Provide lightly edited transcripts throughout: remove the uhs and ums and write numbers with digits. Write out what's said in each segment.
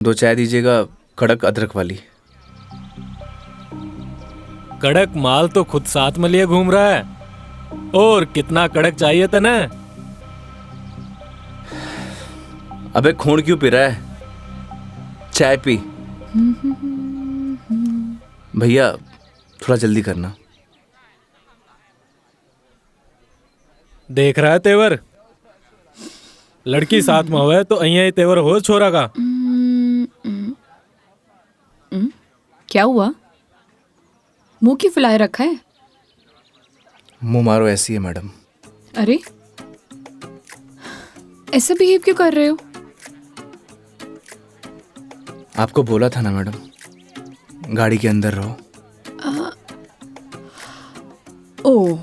दो चाय दीजिएगा, कड़क अदरक वाली। कड़क माल तो खुद साथ में लिए घूम रहा है। और कितना कड़क चाहिए तने? अबे खून क्यों पी रहा है? चाय पी। भैया थोड़ा जल्दी करना। देख रहा है तेवर? लड़की साथ में होवे तो अहिया ही तेवर हो छोरा का। क्या हुआ? मुंह क्यों फुलाए रखा है? मुंह मारो ऐसी है मैडम। अरे ऐसे बिहेव क्यों कर रहे हो? आपको बोला था ना मैडम, गाड़ी के अंदर रहो। ओ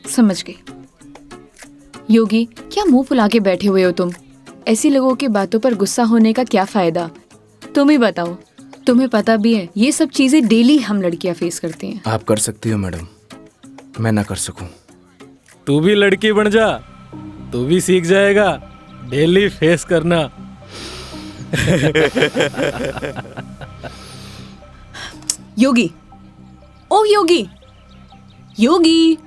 समझ गई। योगी, क्या मुंह फुला के बैठे हुए हो तुम? ऐसी लोगों की बातों पर गुस्सा होने का क्या फायदा? तुम ही बताओ। तुम्हें पता भी है ये सब चीजें डेली हम लड़कियां फेस करती हैं। आप कर सकती हो मैडम, मैं ना कर सकूं। तू भी लड़की बन जा, तू भी सीख जाएगा डेली फेस करना। योगी, ओ योगी, योगी,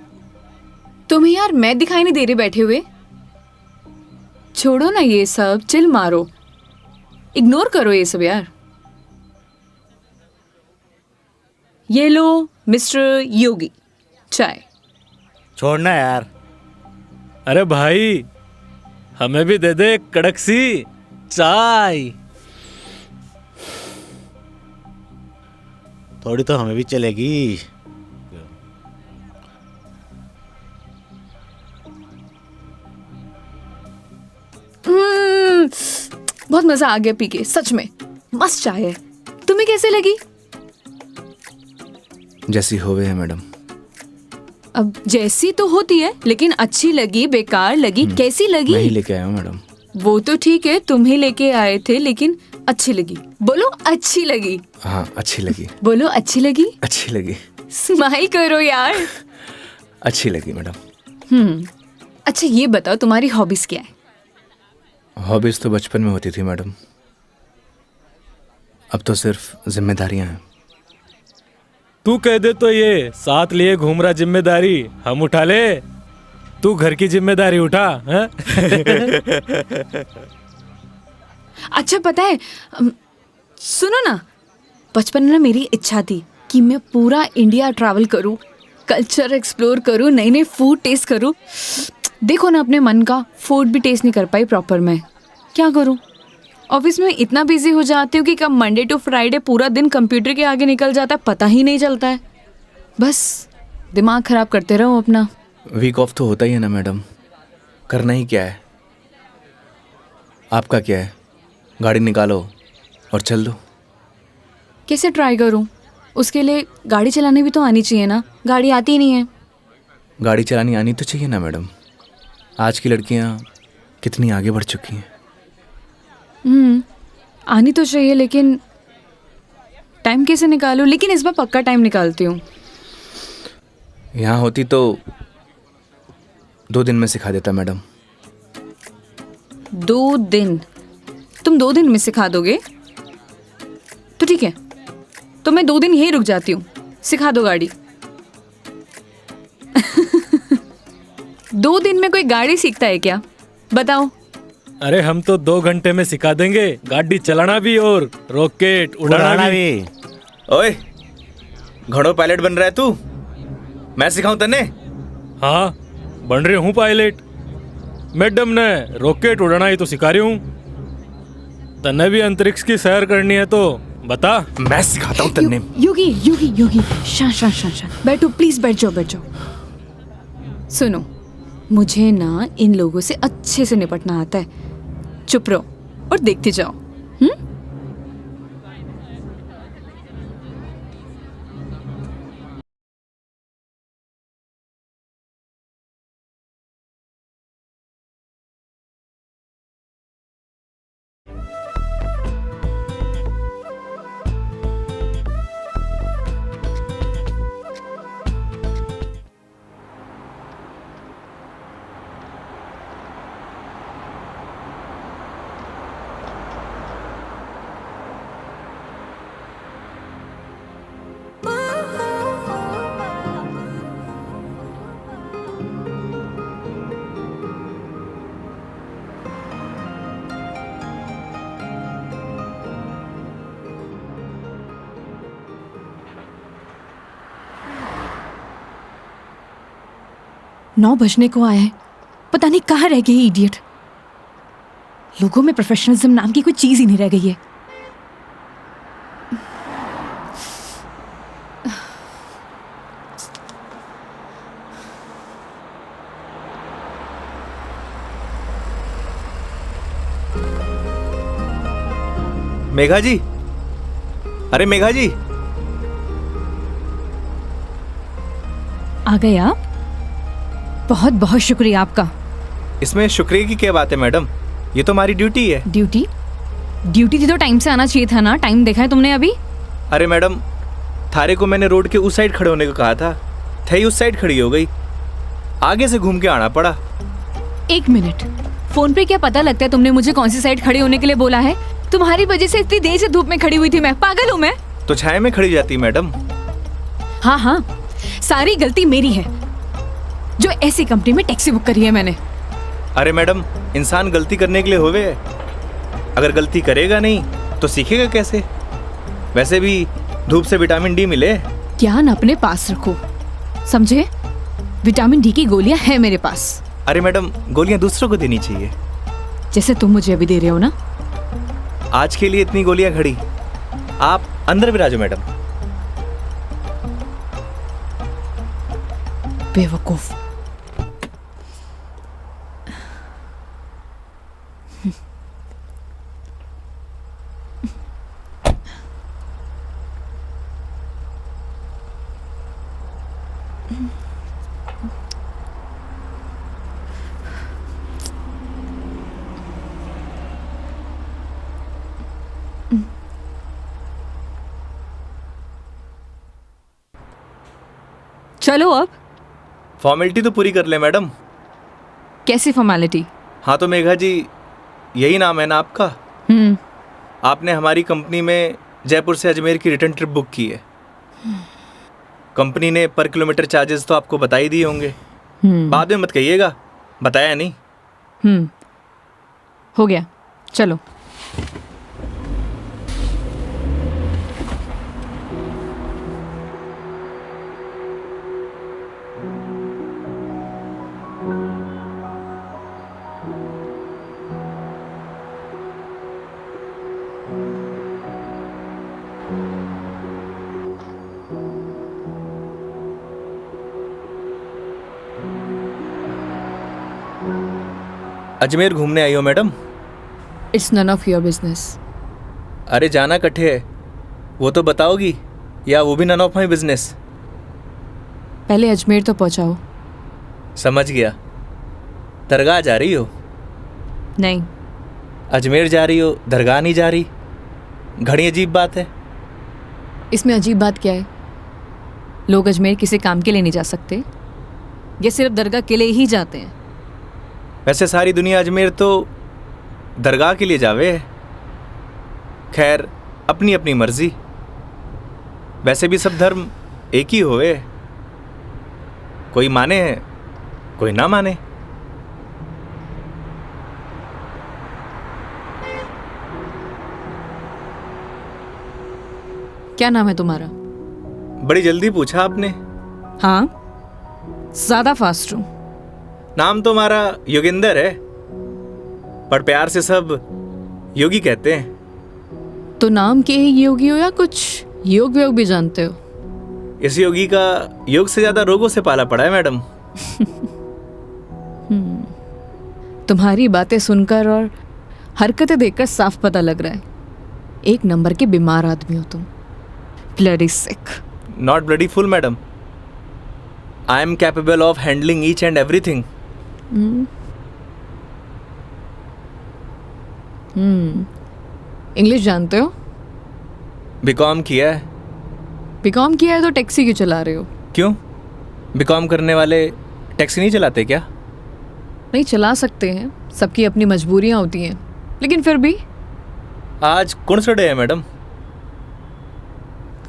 तुम्हें यार मैं दिखाई नहीं दे रही बैठे हुए? छोड़ो ना ये सब, चिल मारो, इग्नोर करो ये सब यार। ये लो मिस्टर योगी, चाय। छोड़ना यार। अरे भाई, हमें भी दे दे कड़क सी चाय। थोड़ी तो हमें भी चलेगी। बहुत मजा आ गया पी के, सच में मस्त चाय है। तुम्हें कैसे लगी? जैसी होवे है मैडम। अब जैसी तो होती है, लेकिन अच्छी लगी, बेकार लगी, कैसी लगी? मैं ही लेके आया हूँ मैडम। वो तो ठीक है, तुम ही लेके आए थे, लेकिन अच्छी लगी। बोलो अच्छी लगी। हाँ अच्छी लगी। बोलो अच्छी लगी। अच्छी लगी। स्माइल करो यार। अच्छी लगी मैडम। अच्छा ये बताओ तुम्हारी हॉबीज क्या है? हॉबीज तो बचपन में होती थी मैडम, अब तो सिर्फ जिम्मेदारियां हैं। तू कह दे तो ये साथ लिए घूम रहा जिम्मेदारी हम उठा ले। तू घर की जिम्मेदारी उठा है? अच्छा पता है, सुनो ना, बचपन में ना मेरी इच्छा थी कि मैं पूरा इंडिया ट्रैवल करूं, कल्चर एक्सप्लोर करूं, नए नए फूड टेस्ट करूं। देखो ना, अपने मन का फूड भी टेस्ट नहीं कर पाई प्रॉपर। मैं क्या करूं? ऑफिस में इतना बिजी हो जाती हूँ कि कब मंडे टू फ्राइडे पूरा दिन कंप्यूटर के आगे निकल जाता है, पता ही नहीं चलता है। बस दिमाग खराब करते रहो अपना। वीक ऑफ तो होता ही है ना मैडम, करना ही क्या है। आपका क्या है, गाड़ी निकालो और चल दो। कैसे ट्राई करूं? उसके लिए गाड़ी चलानी भी तो आनी चाहिए ना, गाड़ी आती ही नहीं है। गाड़ी चलानी आनी तो चाहिए ना मैडम, आज की लड़कियां कितनी आगे बढ़ चुकी हैं। आनी तो चाहिए, लेकिन टाइम कैसे निकालूं? लेकिन इस बार पक्का टाइम निकालती हूँ। यहाँ होती तो 2 दिन में सिखा देता मैडम। 2 दिन? तुम 2 दिन में सिखा दोगे? तो ठीक है, तो मैं 2 दिन यहीं रुक जाती हूँ, सिखा दो गाड़ी। 2 दिन में कोई गाड़ी सीखता है क्या? बताओ। अरे हम तो 2 घंटे में सिखा देंगे, गाड़ी चलाना भी और रॉकेट उड़ाना भी। ओए, घोड़ो पायलट बन रहा है तू? मैं सिखाऊं तन्ने? हाँ बन रही हूँ पायलट। मैडम ने रॉकेट उड़ाना ही तो सिखा रही हूँ। तन्ने भी अंतरिक्ष की सैर करनी है तो बता। मैं सिखाता हूँ तन्ने। योगी योगी योगी, शांत। बैठो प्लीज, बैठ जाओ। सुनो, मुझे ना इन लोगों से अच्छे से निपटना आता है। चुप रहो और देखते जाओ। 9 बजने को आया है, पता नहीं कहाँ रह गई इडियट। लोगों में प्रोफेशनलिज्म नाम की कोई चीज ही नहीं रह गई है। मेघा जी, अरे मेघा जी, आ गए आप? बहुत बहुत शुक्रिया आपका। इसमें शुक्रिया की क्या बात है मैडम, ये तो हमारी ड्यूटी है। ड्यूटी? ड्यूटी थी तो टाइम से आना चाहिए था ना। टाइम देखा है तुमने अभी? अरे मैडम, थारे को मैंने रोड के उस साइड खड़े होने को कहा था, थई उस साइड खड़ी हो गई, आगे से घूम के आना पड़ा। 1 मिनट, फोन पे क्या पता लगता है तुमने मुझे कौन सी साइड खड़े होने के लिए बोला है? तुम्हारी वजह से इतनी देर से धूप में खड़ी हुई थी मैं। पागल हूँ मैं? तो छाया में खड़ी जाती मैडम। हाँ हाँ, सारी गलती मेरी है जो ऐसी कंपनी में टैक्सी बुक करी है मैंने। अरे मैडम, इंसान गलती करने के लिए होवे, अगर गलती करेगा नहीं तो सीखेगा कैसे? वैसे भी धूप से विटामिन डी मिले। ज्ञान अपने पास रखो, समझे? विटामिन डी की गोलियां हैं मेरे पास। अरे मैडम, गोलियां दूसरों को देनी चाहिए। जैसे तुम मुझे अभी दे रहे हो ना। आज के लिए इतनी गोलियां खड़ी, आप अंदर विराजो मैडम। बेवकूफ। चलो अब। फॉर्मेलिटी तो पूरी कर ले मैडम। कैसी फॉर्मेलिटी? हाँ तो मेघा जी, यही नाम है ना आपका? आपने हमारी कंपनी में जयपुर से अजमेर की रिटर्न ट्रिप बुक की है। कंपनी ने पर किलोमीटर चार्जेस तो आपको बता ही दिए होंगे। बाद में मत कहिएगा बताया नहीं। हो गया, चलो। अजमेर घूमने आई हो madam? It's none of your business. अरे जाना कट्ठे है, वो तो बताओगी, या वो भी नन ऑफ माई बिजनेस? पहले अजमेर तो पहुंचाओ। समझ गया। दरगाह जा रही हो? नहीं। अजमेर जा रही हो, दरगाह नहीं जा रही? घड़ी अजीब बात है। इसमें अजीब बात क्या है? लोग अजमेर किसी काम के लिए नहीं जा सकते, ये सिर्फ दरगाह के लिए ही जाते हैं। वैसे सारी दुनिया अजमेर तो दरगाह के लिए जावे है। खैर, अपनी अपनी मर्जी। वैसे भी सब धर्म एक ही होवे, कोई माने कोई ना माने। क्या नाम है तुम्हारा? बड़ी जल्दी पूछा आपने। हाँ, ज्यादा फास्ट हूँ। नाम तो हमारा योगेंद्र है, पर प्यार से सब योगी कहते हैं। तो नाम के ही योगी हो या कुछ योग व्योग भी जानते हो? इस योगी का योग से ज्यादा रोगों से पाला पड़ा है मैडम। तुम्हारी बातें सुनकर और हरकतें देखकर साफ पता लग रहा है, एक नंबर के बीमार आदमी हो तुम। Bloody sick. Not bloody fool madam, I am capable of handling each and everything. English जानते हो? बीकॉम किया है। बीकॉम किया है तो टैक्सी क्यों चला रहे हो? क्यों, बीकॉम करने वाले टैक्सी नहीं चलाते क्या? नहीं, चला सकते हैं, सबकी अपनी मजबूरियां होती हैं, लेकिन फिर भी। आज कौन सा डे है मैडम?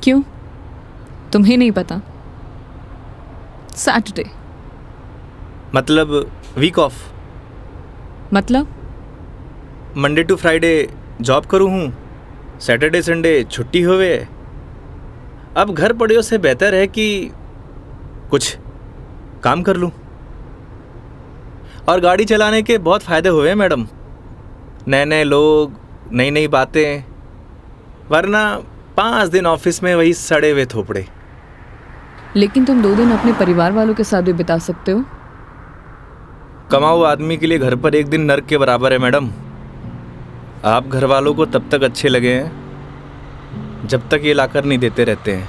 क्यों, तुम्हें नहीं पता? सैटरडे। मतलब वीक ऑफ? मतलब मंडे टू फ्राइडे जॉब करूँ हूँ, सैटरडे संडे छुट्टी होवे। अब घर पड़ियों से बेहतर है कि कुछ काम कर लूँ। और गाड़ी चलाने के बहुत फ़ायदे हुए हैं मैडम। नए नए लोग, नई नई बातें, वरना 5 दिन ऑफिस में वही सड़े हुए थोपड़े। लेकिन तुम 2 दिन अपने परिवार वालों के साथ भी बिता सकते हो। कमाऊ आदमी के लिए घर पर एक दिन नर्क के बराबर है मैडम। आप घर वालों को तब तक अच्छे लगे हैं जब तक ये लाकर नहीं देते रहते हैं।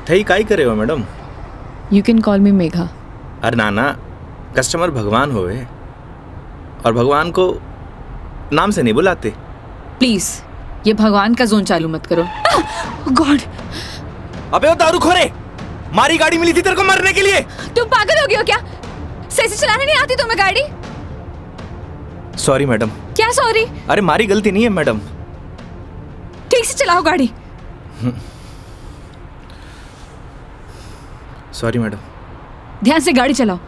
थई काई करे हो मैडम? यू कैन कॉल मी मेघा। अरे नाना, कस्टमर भगवान होवे और भगवान को नाम से नहीं बुलाते। प्लीज ये भगवान का जोन चालू मत करो। गॉड! अबे वो दारूखोरे, मारी गाड़ी मिली थी तेरे को मरने के लिए। तुम पागल हो गए हो क्या? सही से चलाने नहीं आती तुम्हें गाड़ी? Sorry madam. क्या सॉरी? अरे मारी गलती नहीं है मैडम। ठीक से चलाओ गाड़ी। Sorry madam. ध्यान से गाड़ी चलाओ,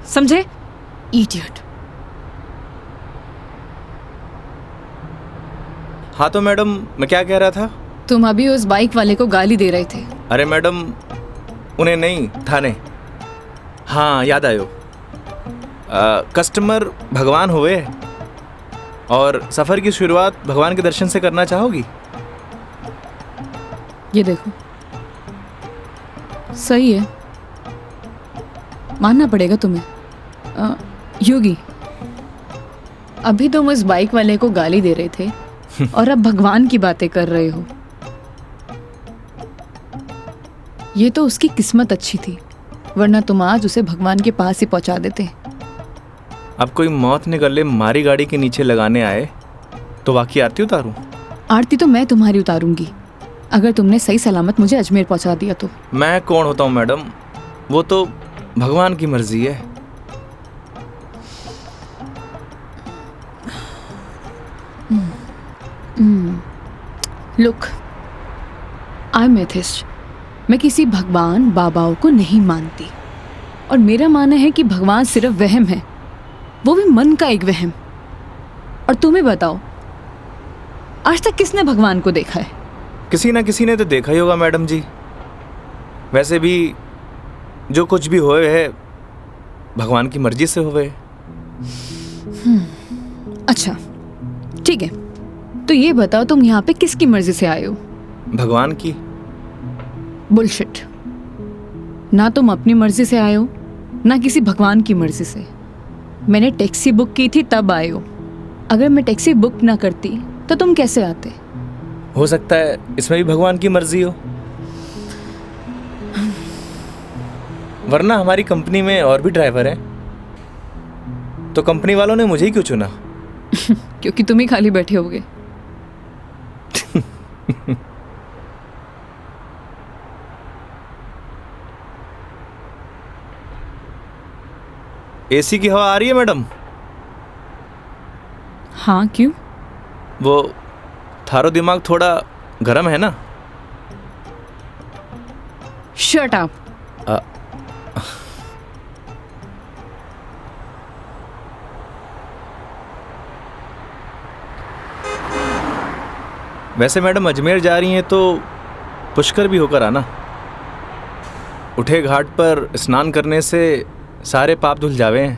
समझे? इडियट। हाँ तो मैडम, मैं क्या कह रहा था? तुम अभी उस बाइक वाले को गाली दे रहे थे। अरे मैडम, उन्हें नहीं, थाने। हाँ याद आयो। कस्टमर भगवान हुए और सफ़र की शुरुआत भगवान के दर्शन से करना चाहोगी? ये देखो, सही है, मानना पड़ेगा तुम्हें। योगी, अभी तुम उस बाइक वाले को गाली दे रहे थे और अब भगवान की बातें कर रहे हो। ये तो उसकी किस्मत अच्छी थी, वरना तुम आज उसे भगवान के पास ही पहुंचा देते। अब कोई मौत ने गले मारी गाड़ी के नीचे लगाने आए तो वाकई आरती उतारूं? आरती तो मैं तुम्हारी उतारूंगी अगर तुमने सही सलामत मुझे अजमेर पहुंचा दिया तो। मैं कौन होता हूँ मैडम, वो तो भगवान की मर्जी है। Look, I am atheist. मैं किसी भगवान बाबाओं को नहीं मानती और मेरा मानना है कि भगवान सिर्फ वहम है, वो भी मन का एक वहम। और तुम्हें बताओ, आज तक किसने भगवान को देखा है? किसी ना किसी ने तो देखा ही होगा मैडम जी। वैसे भी जो कुछ भी होए है भगवान की मर्जी से होए। अच्छा ठीक है, तो ये बताओ तुम यहाँ पे किसकी मर्जी से आए हो? भगवान की। बुलशिट। ना तुम अपनी मर्जी से आए हो ना किसी भगवान की मर्जी से। मैंने टैक्सी बुक की थी तब आए हो। अगर मैं टैक्सी बुक ना करती तो तुम कैसे आते? हो सकता है इसमें भी भगवान की मर्जी हो, वरना हमारी कंपनी में और भी ड्राइवर हैं, तो कंपनी वालों ने मुझे ही क्यों चुना? क्योंकि तुम ही खाली बैठे होगे। एसी की हवा आ रही है मैडम? हाँ क्यों? वो थारो दिमाग थोड़ा गर्म है ना? Shut up. वैसे मैडम अजमेर जा रही हैं तो पुष्कर भी होकर आना। उठे घाट पर स्नान करने से सारे पाप धुल जावे हैं।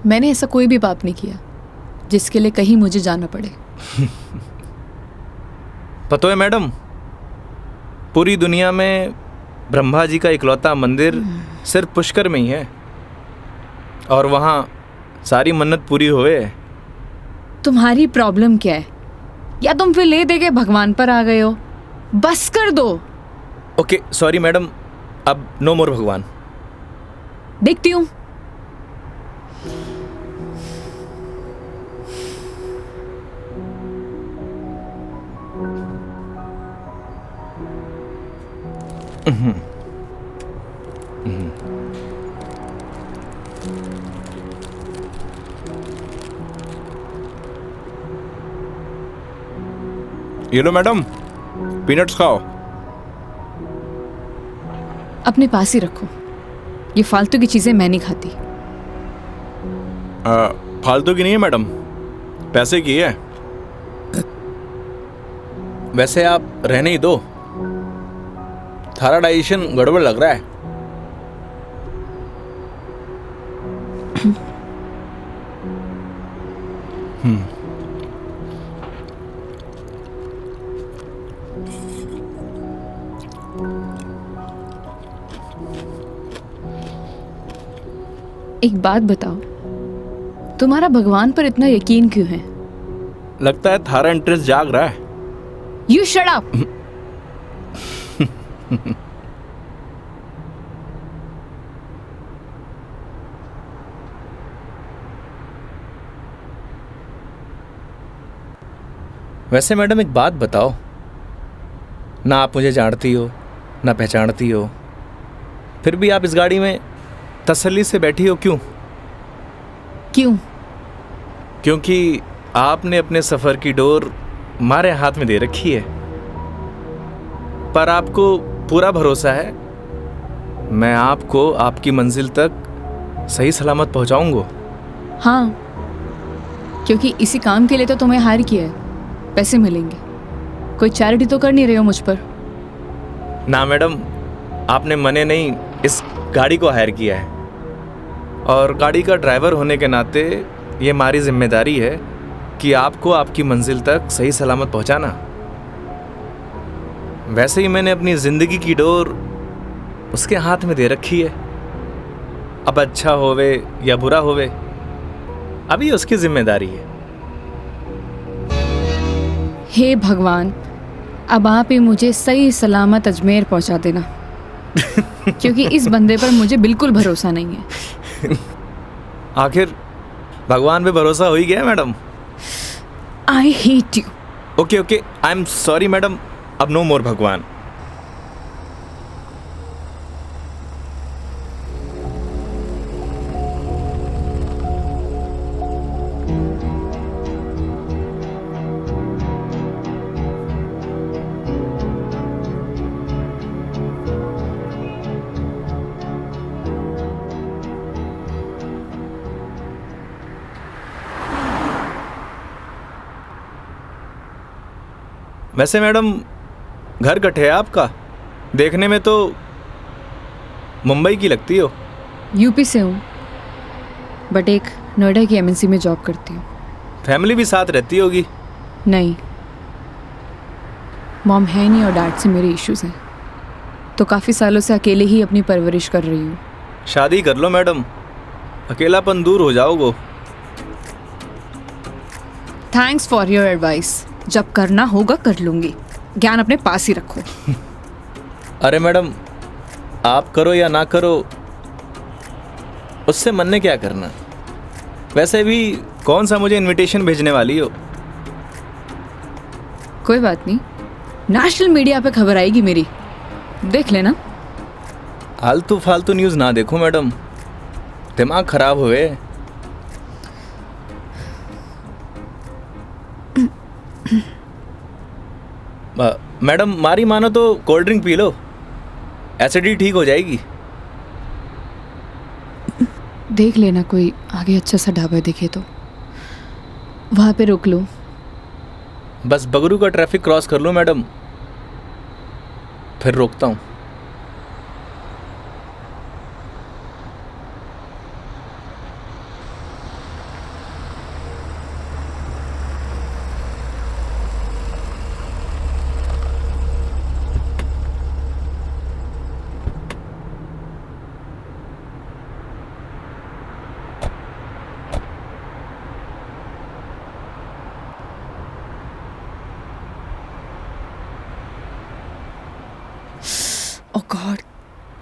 मैंने ऐसा कोई भी पाप नहीं किया जिसके लिए कहीं मुझे जाना पड़े। पता है मैडम, पूरी दुनिया में ब्रह्मा जी का इकलौता मंदिर सिर्फ पुष्कर में ही है और वहाँ सारी मन्नत पूरी हुए। तुम्हारी प्रॉब्लम क्या है? या तुम फिर ले दे के भगवान पर आ गए हो? बस कर दो। ओके सॉरी मैडम, अब नो मोर भगवान। देखती हूँ। ये लो मैडम, पीनट्स खाओ। अपने पास ही रखो, ये फालतू की चीजें मैं नहीं खाती। फालतू की नहीं है मैडम, पैसे की है। वैसे आप रहने ही दो, थारा डाइजेशन गड़बड़ लग रहा है। एक बात बताओ, तुम्हारा भगवान पर इतना यकीन क्यों है? लगता है थारा इंटरेस्ट जाग रहा है। You shut up. वैसे मैडम एक बात बताओ, ना आप मुझे जानती हो ना पहचानती हो, फिर भी आप इस गाड़ी में तसल्ली से बैठी हो क्यों? क्यों? क्योंकि आपने अपने सफ़र की डोर हमारे हाथ में दे रखी है, पर आपको पूरा भरोसा है मैं आपको आपकी मंजिल तक सही सलामत पहुंचाऊंगा। हाँ, क्योंकि इसी काम के लिए तो तुम्हें हायर किया है, पैसे मिलेंगे। कोई चैरिटी तो कर नहीं रहे हो मुझ पर? ना मैडम, आपने मने नहीं इस गाड़ी को हायर किया है, और गाड़ी का ड्राइवर होने के नाते ये हमारी जिम्मेदारी है कि आपको आपकी मंजिल तक सही सलामत पहुंचाना। वैसे ही मैंने अपनी ज़िंदगी की डोर उसके हाथ में दे रखी है। अब अच्छा होवे या बुरा होवे, अभी उसकी जिम्मेदारी है। हे भगवान, अब आप ही मुझे सही सलामत अजमेर पहुंचा देना, क्योंकि इस बंदे पर मुझे बिल्कुल भरोसा नहीं है। आखिर भगवान पे भरोसा हो ही गया madam. I hate you. Okay okay, I am sorry madam, अब नो मोर भगवान। वैसे मैडम, घर कट है आपका? देखने में तो मुंबई की लगती हो। यूपी से हूँ, बट एक नोएडा की एमएनसी में जॉब करती हूँ। फैमिली भी साथ रहती होगी? नहीं, मॉम है नहीं और डैड से मेरे इश्यूज हैं, तो काफ़ी सालों से अकेले ही अपनी परवरिश कर रही हूँ। शादी कर लो मैडम, अकेलापन दूर हो जाओगे। Thanks for your advice. जब करना होगा कर लूँगी, ज्ञान अपने पास ही रखो। अरे मैडम, आप करो या ना करो, उससे मन ने क्या करना। वैसे भी कौन सा मुझे इनविटेशन भेजने वाली हो? कोई बात नहीं, नेशनल मीडिया पे खबर आएगी मेरी, देख लेना। आलतू फालतू न्यूज़ ना देखो मैडम, दिमाग खराब हुए। मैडम, मारी मानो तो cold drink P low, acidity ठीक हो जाएगी। देख लेना कोई आगे अच्छा सा ढाबा दिखे तो वहाँ पे रोक लो। बस बगरू का ट्रैफिक क्रॉस कर लो मैडम, फिर रोकता हूँ। ओह गॉड,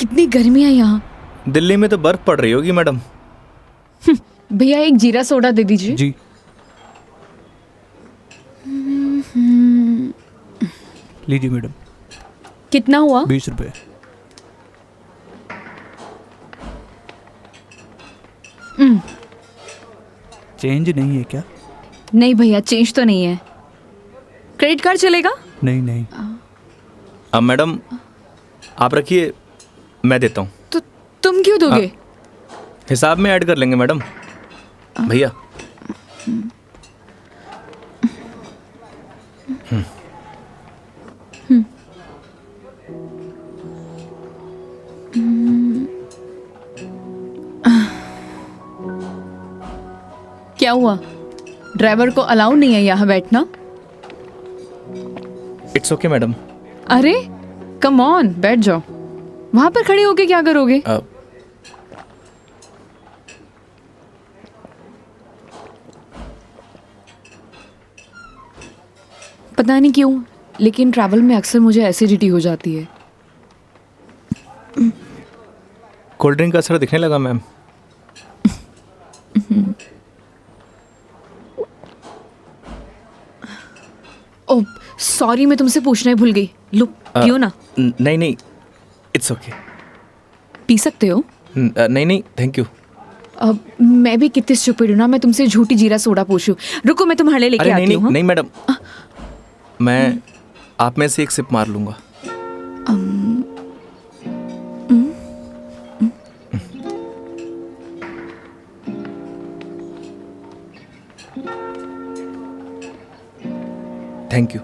कितनी गर्मी है यहाँ। दिल्ली में तो बर्फ पड़ रही होगी मैडम। भैया एक जीरा सोडा दे दीजिए। जी। लीजिए मैडम। कितना हुआ? 20 रुपये। चेंज नहीं है क्या? नहीं भैया, चेंज तो नहीं है। क्रेडिट कार्ड चलेगा? नहीं नहीं। अब मैडम आप रखिए, मैं देता हूँ। तो तुम क्यों दोगे? हिसाब में ऐड कर लेंगे मैडम। भैया क्या हुआ? ड्राइवर को अलाउ नहीं है यहाँ बैठना? It's okay madam. अरे कम ऑन, बैठ जाओ। वहां पर खड़े होके क्या करोगे? पता नहीं क्यों, लेकिन ट्रैवल में अक्सर मुझे एसिडिटी हो जाती है। कोल्ड ड्रिंक का असर दिखने लगा मैम। ओह सॉरी, मैं तुमसे पूछना ही भूल गई। लो पियो ना। नहीं नहीं, इट्स ओके। पी सकते हो। नहीं नहीं, थैंक यू। अब मैं भी कितनी स्टूपिड हूँ ना, मैं तुमसे झूठी जीरा सोडा पूछूं। रुको मैं तुम्हारे लिए लेके अरे नहीं आती हूँ। नहीं नहीं मैडम, मैं आप में से एक सिप मार लूंगा। Thank you.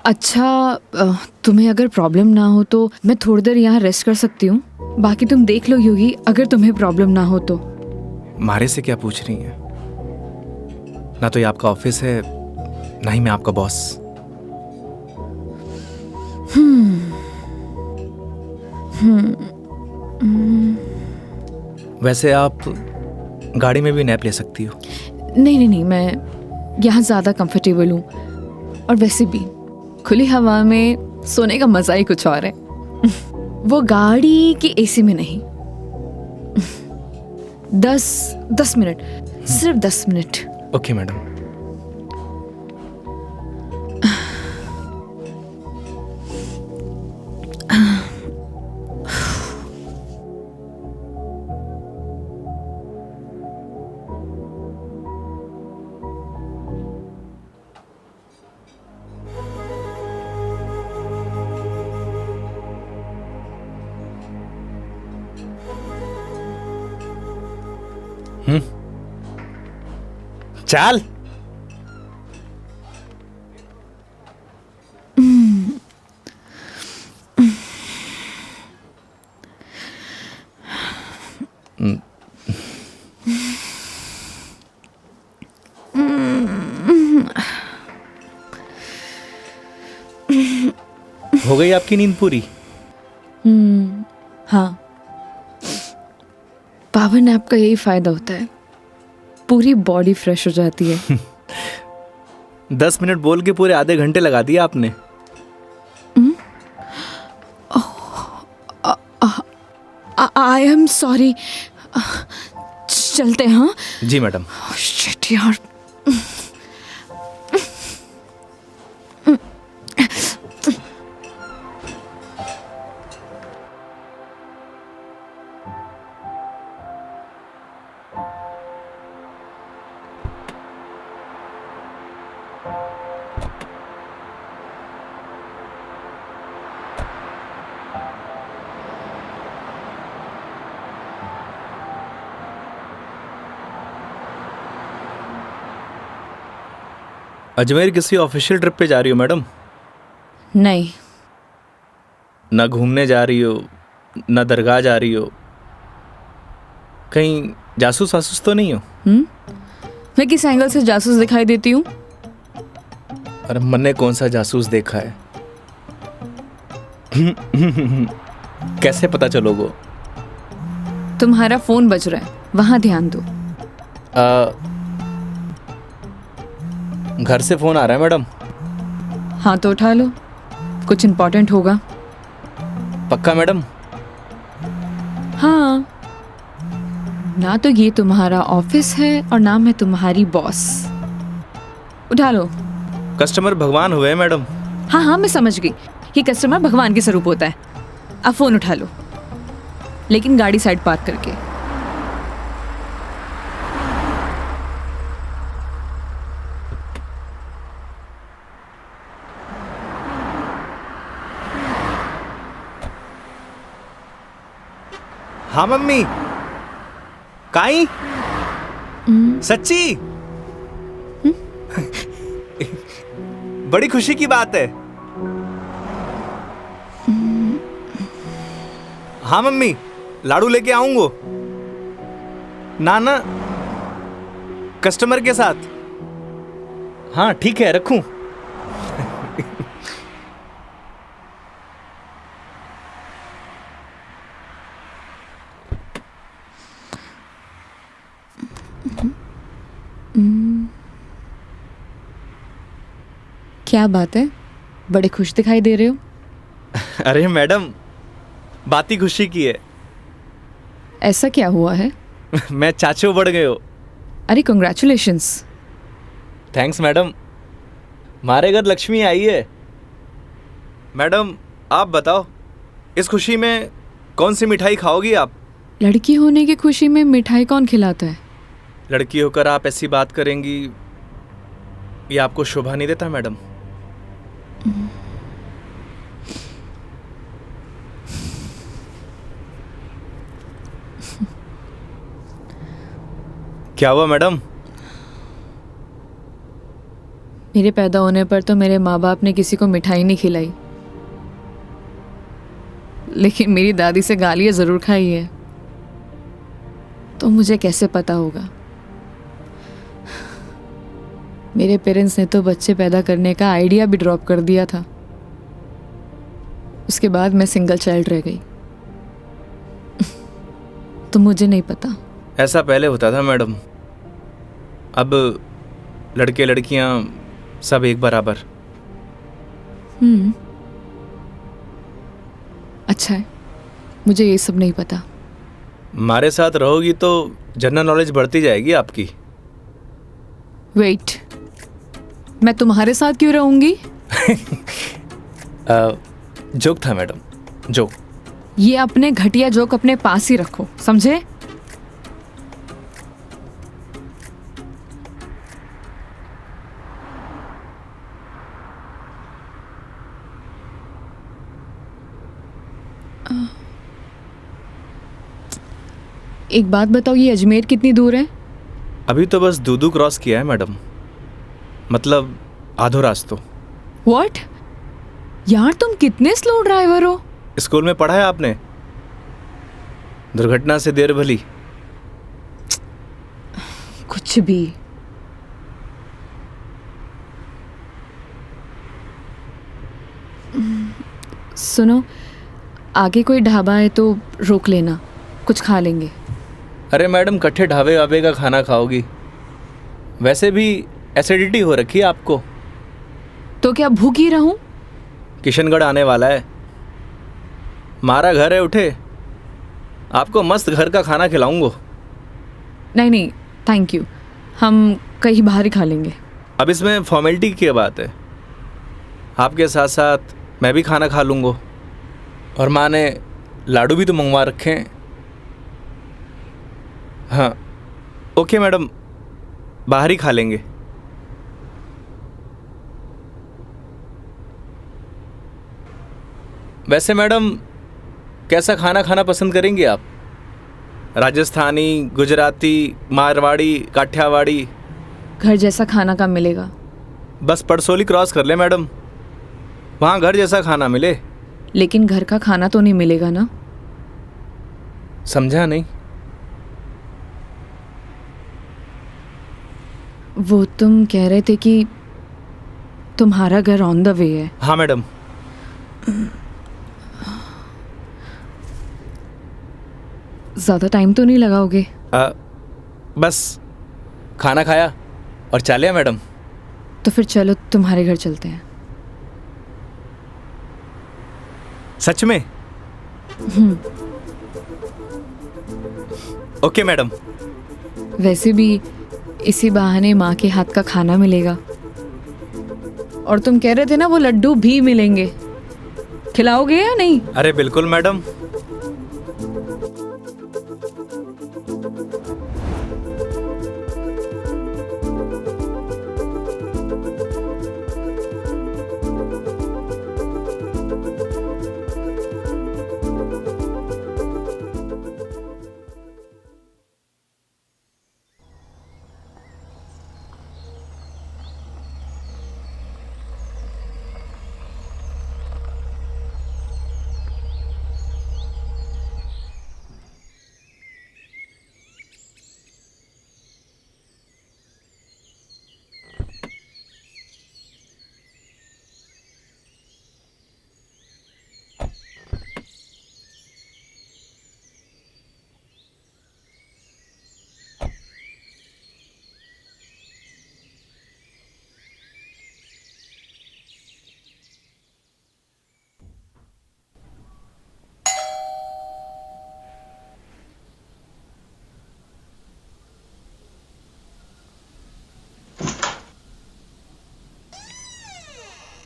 अच्छा, तुम्हें अगर प्रॉब्लम ना हो तो मैं थोड़ी देर यहाँ रेस्ट कर सकती हूँ। बाकी तुम देख लो योगी, अगर तुम्हें प्रॉब्लम ना हो तो। मारे से क्या पूछ रही हैं? ना तो ये आपका ऑफिस है, ना ही मैं आपका बॉस। वैसे आप गाड़ी में भी नैप ले सकती हो। नहीं नहीं नहीं, मैं यहाँ ज़्यादा कंफर्टेबल हूँ। और वैसे भी खुली हवा में सोने का मज़ा ही कुछ और है। वो गाड़ी की एसी में नहीं। 10 मिनट, सिर्फ 10 मिनट। Okay madam. चल। हो गई आपकी नींद पूरी? हाँ, पावर नैप का यही फायदा होता है, पूरी बॉडी फ्रेश हो जाती है। 10 मिनट बोल के पूरे आधे घंटे लगा दिए आपने। आई एम सॉरी। चलते हैं। हाँ जी मैडम। शिट यार। अजमेर किसी ऑफिशियल ट्रिप पे जा रही हो मैडम? नहीं। ना घूमने जा रही हो, ना दरगाह जा रही हो, कहीं जासूस वासूस तो नहीं हो? मैं किस एंगल से जासूस दिखाई देती हूँ? अरे मैंने कौन सा जासूस देखा है? कैसे पता चलोगे? तुम्हारा फोन बज रहा है, वहां ध्यान दो। घर से फोन आ रहा है मैडम। हाँ तो उठा लो, कुछ इम्पोर्टेंट होगा। पक्का मैडम? हाँ, ना तो ये तुम्हारा ऑफिस है और ना मैं तुम्हारी बॉस। उठा लो। कस्टमर भगवान हुए मैडम। हाँ हाँ मैं समझ गई, ये कस्टमर भगवान के स्वरूप होता है। अब फोन उठा लो, लेकिन गाड़ी साइड पार्क करके। हाँ मम्मी। काई? सच्ची? बड़ी खुशी की बात है। हाँ मम्मी, लाडू लेके आऊंगो। ना ना, कस्टमर के साथ। हाँ ठीक है, रखूं। क्या बात है, बड़े खुश दिखाई दे रहे हो। अरे मैडम, बात ही खुशी की है। ऐसा क्या हुआ है? मैं चाचू बढ़ गए हो। अरे कंग्रेचुलेशंस। थैंक्स मैडम, हमारे घर लक्ष्मी आई है। मैडम आप बताओ, इस खुशी में कौन सी मिठाई खाओगी आप? लड़की होने की खुशी में मिठाई कौन खिलाता है? लड़की होकर आप ऐसी बात करेंगी, ये आपको शोभा नहीं देता मैडम। क्या हुआ मैडम? मेरे पैदा होने पर तो मेरे माँ बाप ने किसी को मिठाई नहीं खिलाई, लेकिन मेरी दादी से गालियाँ ज़रूर खाई है। तो मुझे कैसे पता होगा? मेरे पेरेंट्स ने तो बच्चे पैदा करने का आइडिया भी ड्रॉप कर दिया था। उसके बाद मैं सिंगल चाइल्ड रह गई। तो मुझे नहीं पता। ऐसा पहले होता था मैडम, अब लड़के लड़कियां सब एक बराबर। अच्छा है, मुझे ये सब नहीं पता। हमारे साथ रहोगी तो जनरल नॉलेज बढ़ती जाएगी आपकी। वेट, मैं तुम्हारे साथ क्यों रहूंगी? जोक था मैडम, जोक। ये अपने घटिया जोक अपने पास ही रखो, समझे? एक बात बताओ, ये अजमेर कितनी दूर है? अभी तो बस दूदू क्रॉस किया है मैडम, मतलब आधो रास्तों। व्हाट? यार तुम कितने स्लो ड्राइवर हो। स्कूल में पढ़ा है आपने, दुर्घटना से देर भली। कुछ भी। सुनो, आगे कोई ढाबा है तो रोक लेना, कुछ खा लेंगे। अरे मैडम, कट्ठे ढाबे वाबे का खाना खाओगी? वैसे भी एसिडिटी हो रखी है आपको। तो क्या भूख ही रहूं? किशनगढ़ आने वाला है, हमारा घर है, उठे आपको मस्त घर का खाना खिलाऊंगा। नहीं नहीं, थैंक यू, हम कहीं बाहर ही खा लेंगे। अब इसमें फॉर्मेलिटी की क्या बात है? आपके साथ साथ मैं भी खाना खा लूँगा, और माँ ने लाडू भी तो मंगवा रखे हैं। हाँ ओके मैडम, बाहर ही खा लेंगे। वैसे मैडम, कैसा खाना खाना पसंद करेंगी आप? राजस्थानी, गुजराती, मारवाड़ी, काठियावाड़ी? घर जैसा खाना कब मिलेगा? बस पड़सोली क्रॉस कर ले मैडम, वहाँ घर जैसा खाना मिले। लेकिन घर का खाना तो नहीं मिलेगा ना? समझा नहीं? वो तुम कह रहे थे कि तुम्हारा घर ऑन द वे है। हाँ मैडम। ज़्यादा टाइम तो नहीं लगाओगे? बस खाना खाया और चालिया मैडम। तो फिर चलो तुम्हारे घर चलते हैं। सच में? Okay madam. वैसे भी इसी बहाने माँ के हाथ का खाना मिलेगा, और तुम कह रहे थे ना वो लड्डू भी मिलेंगे, खिलाओगे या नहीं? अरे बिल्कुल मैडम।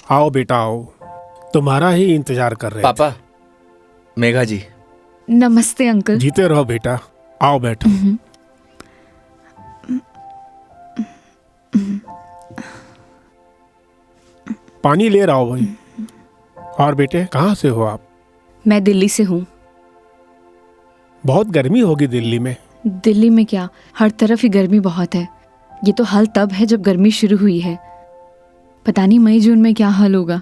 आओ बेटा आओ, तुम्हारा ही इंतजार कर रहे थे। पापा, मेघा जी। नमस्ते अंकल। जीते रहो बेटा, आओ बैठो। पानी ले रहा हो भाई। और बेटे कहाँ से हो आप? मैं दिल्ली से हूँ। बहुत गर्मी होगी दिल्ली में। दिल्ली में क्या, हर तरफ ही गर्मी बहुत है। ये तो हाल तब है जब गर्मी शुरू हुई है, पता नहीं मई जून में क्या हाल होगा।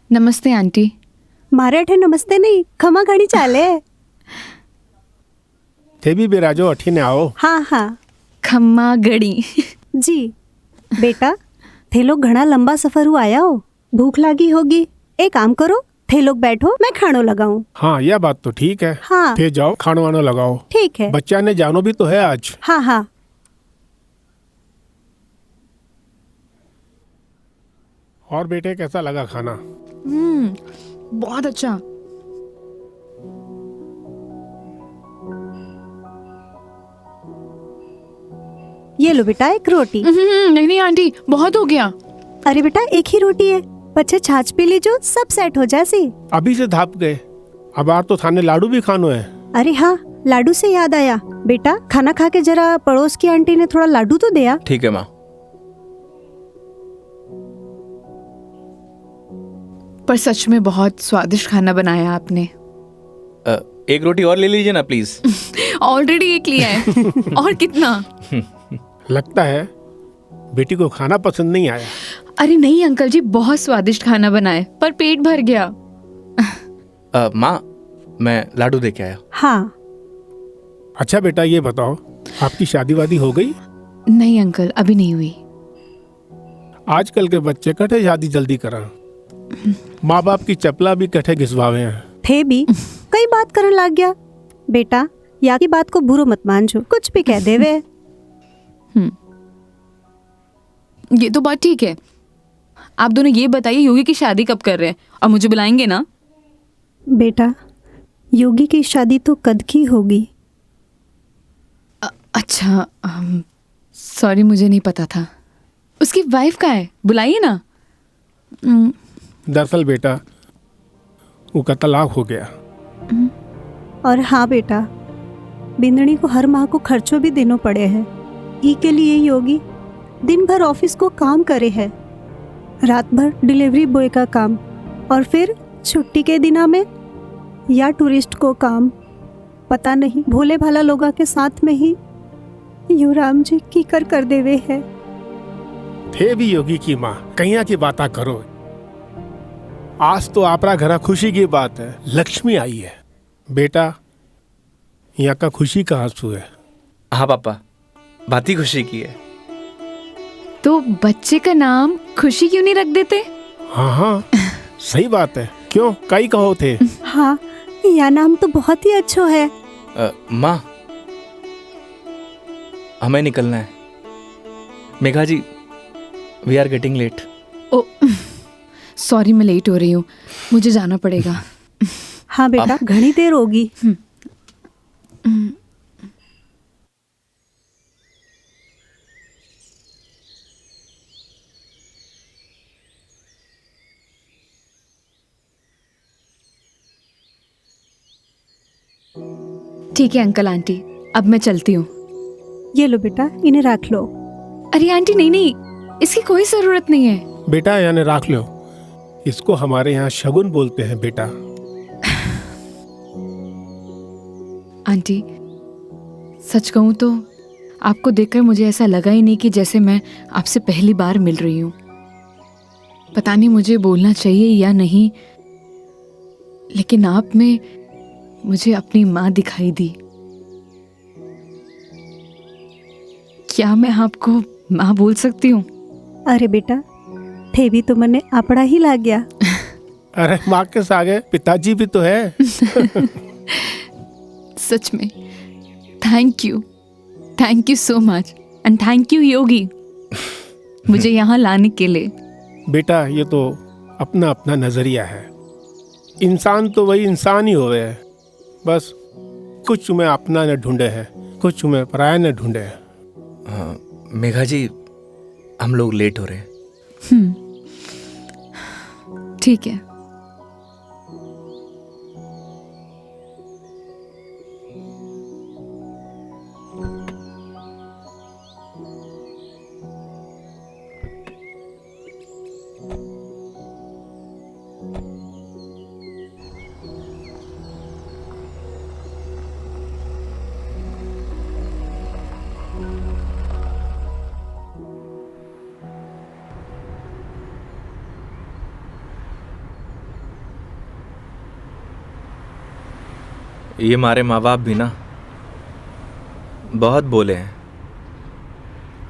नमस्ते आंटी। मारे नमस्ते नहीं, खमा घड़ी चाले। थे भी बिराजो अठीने आओ। हाँ हाँ खम्मा गड़ी। जी। बेटा थे लोग घना लंबा सफर हुआ आया हो, भूख लागी होगी। एक काम करो, थे लोग बैठो, मैं खानो लगाऊं। हाँ यह बात तो ठीक है। हाँ। थे जाओ खानो वानो लगाओ। ठीक है। बच्चा ने जानो भी तो है आज। हाँ हाँ। और बेटे कैसा लगा खाना? बहुत अच्छा। ये लो बेटा एक रोटी। नहीं नहीं आंटी, बहुत हो गया। अरे बेटा एक ही रोटी है, बच्चे छाछ पी लीजो, सब सेट हो जासी। अभी से धाप गए, अब आर तो थाने लाडू भी खानो है। अरे हाँ, लाडू से याद आया, बेटा खाना खा के जरा पड़ोस की आंटी ने थोड़ा लाडू तो दिया। ठीक है माँ। पर सच में बहुत स्वादिष्ट खाना बनाया आपने। एक रोटी और ले लीजिए ना प्लीज। ऑलरेडी एक लिया है। और कितना? लगता है बेटी को खाना पसंद नहीं आया। अरे नहीं अंकल जी, बहुत स्वादिष्ट खाना बनाए, पर पेट भर गया। माँ, मैं लाडू दे के आया। हाँ। अच्छा बेटा ये बताओ, आपकी शादी वादी हो गई? नहीं अंकल, अभी नहीं हुई। आजकल के बच्चे कटे शादी जल्दी करा, माँ बाप की चपला भी कटे घिसवावे हैं। थे भी कई बात करन लग गया। बेटा या की बात को बुरो मत मानजो, कुछ भी कह देवे। ये तो बात ठीक है। आप दोनों ये बताइए, योगी की शादी कब कर रहे हैं, और मुझे बुलाएंगे ना? बेटा योगी की शादी तो कद की होगी। अच्छा, सॉरी, मुझे नहीं पता था। उसकी वाइफ का है, बुलाइए ना। दरअसल बेटा वो का तलाक हो गया। और हाँ बेटा, बिंदनी को हर माह को खर्चों भी देना पड़े हैं। ई के लिए योगी दिन भर ऑफिस को काम करे है, रात भर डिलीवरी बॉय का काम, और फिर छुट्टी के दिना में या टूरिस्ट को काम। पता नहीं भोले भाला लोगा के साथ में ही युवराम जी की कर देवे है। थे भी योगी की माँ, कहिया की बाता करो। आज तो आपरा घरा खुशी की बात है, लक्ष्मी आई है। बेटा यहाँ का खुशी का आंसू है। हाँ पापा, बात ही खुशी की है। तो बच्चे का नाम खुशी क्यों नहीं रख देते? हाँ हाँ सही बात है, क्यों कई कहो थे। हाँ, यह नाम तो बहुत ही अच्छा है। माँ, हमें निकलना है। Megha ji, we are getting late. Oh sorry, मैं लेट हो रही हूँ, मुझे जाना पड़ेगा। हाँ बेटा, घनी देर होगी। ठीक है अंकल आंटी, अब मैं चलती हूँ। ये लो बेटा, इन्हें रख लो। अरे आंटी नहीं नहीं, इसकी कोई जरूरत नहीं है। बेटा यानी रख लो, इसको हमारे यहाँ शगुन बोलते हैं बेटा। आंटी सच कहूँ तो आपको देखकर मुझे ऐसा लगा ही नहीं कि जैसे मैं आपसे पहली बार मिल रही हूँ। पता नहीं मुझे बोलना चाहिए या नहीं, लेकिन आप में मुझे अपनी माँ दिखाई दी। क्या मैं आपको माँ बोल सकती हूँ? अरे बेटा, थे भी तो मने अपना ही ला गया। अरे माँ के सागे पिताजी भी तो है। सच में thank you so much, and thank you Yogi मुझे यहाँ लाने के लिए। बेटा ये तो अपना अपना नजरिया है, इंसान तो वही इंसान ही होवे है। बस कुछ में अपना न ढूंढे है, कुछ में पराया न ढूंढे है। मेघा जी, हम लोग लेट हो रहे हैं। ठीक है। ये हमारे माँ बाप भी ना बहुत बोले हैं,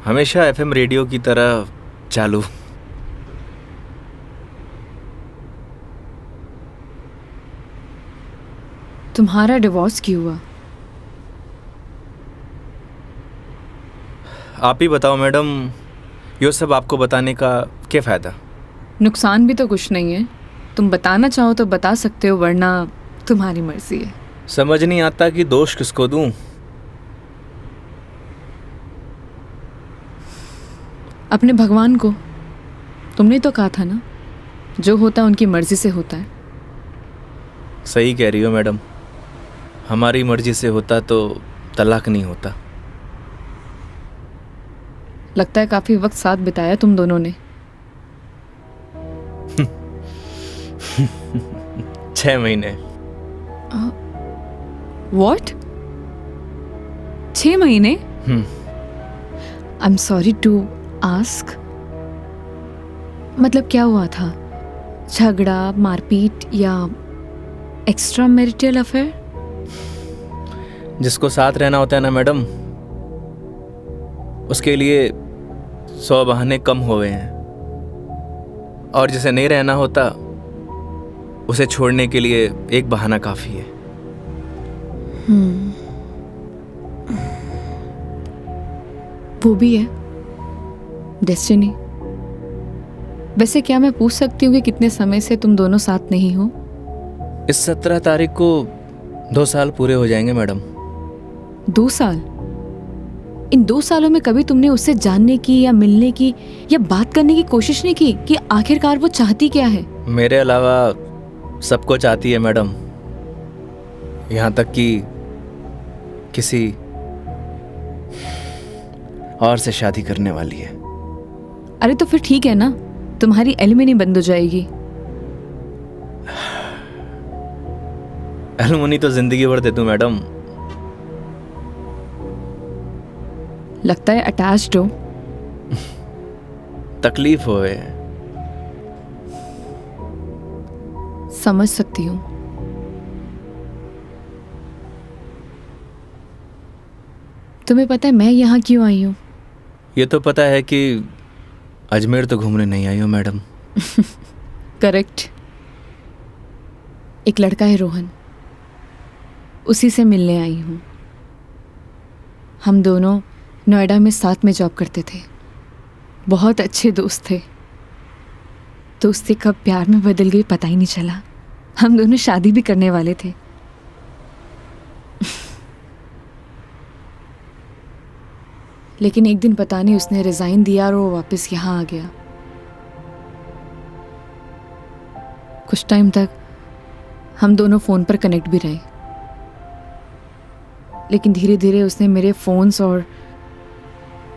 हमेशा एफएम रेडियो की तरह चालू। तुम्हारा डिवोर्स क्यों हुआ? आप ही बताओ मैडम, ये सब आपको बताने का क्या फ़ायदा? नुकसान भी तो कुछ नहीं है। तुम बताना चाहो तो बता सकते हो, वरना तुम्हारी मर्जी है। समझ नहीं आता कि दोष किसको दूं। अपने भगवान को। तुमने तो कहा था ना, जो होता है उनकी मर्जी से होता है। सही कह रही हो मैडम, हमारी मर्जी से होता तो तलाक नहीं होता। लगता है काफी वक्त साथ बिताया तुम दोनों ने। 6 महीने। What? 6 महीने? I am sorry to ask, मतलब क्या हुआ था? झगड़ा, मारपीट या एक्स्ट्रा मैरिटल अफेयर? जिसको साथ रहना होता है ना मैडम, उसके लिए 100 बहाने कम हो गए हैं, और जिसे नहीं रहना होता उसे छोड़ने के लिए एक बहाना काफ़ी है। वो भी है डेस्टिनी। वैसे क्या मैं पूछ सकती हूँ कि कितने समय से तुम दोनों साथ नहीं हो? इस 17 तारीख को 2 साल पूरे हो जाएंगे मैडम। 2 साल? इन 2 सालों में कभी तुमने उससे जानने की या मिलने की या बात करने की कोशिश नहीं की कि आखिरकार वो चाहती क्या है? मेरे अलावा सबको चाहती है मैडम, यहाँ तक कि किसी और से शादी करने वाली है। अरे तो फिर ठीक है ना, तुम्हारी एलिमनी बंद हो जाएगी। एलुमनी तो जिंदगी भर दे दूं मैडम। लगता है अटैच्ड हो। तकलीफ होए। समझ सकती हूँ। तुम्हें पता है मैं यहाँ क्यों आई हूँ? ये तो पता है कि अजमेर तो घूमने नहीं आई हो मैडम। करेक्ट। एक लड़का है रोहन, उसी से मिलने आई हूँ। हम दोनों नोएडा में साथ में जॉब करते थे, बहुत अच्छे दोस्त थे। दोस्ती कब प्यार में बदल गई पता ही नहीं चला। हम दोनों शादी भी करने वाले थे। लेकिन एक दिन पता नहीं उसने रिजाइन दिया और वो वापस यहाँ आ गया। कुछ टाइम तक हम दोनों फ़ोन पर कनेक्ट भी रहे, लेकिन धीरे धीरे उसने मेरे फ़ोन्स और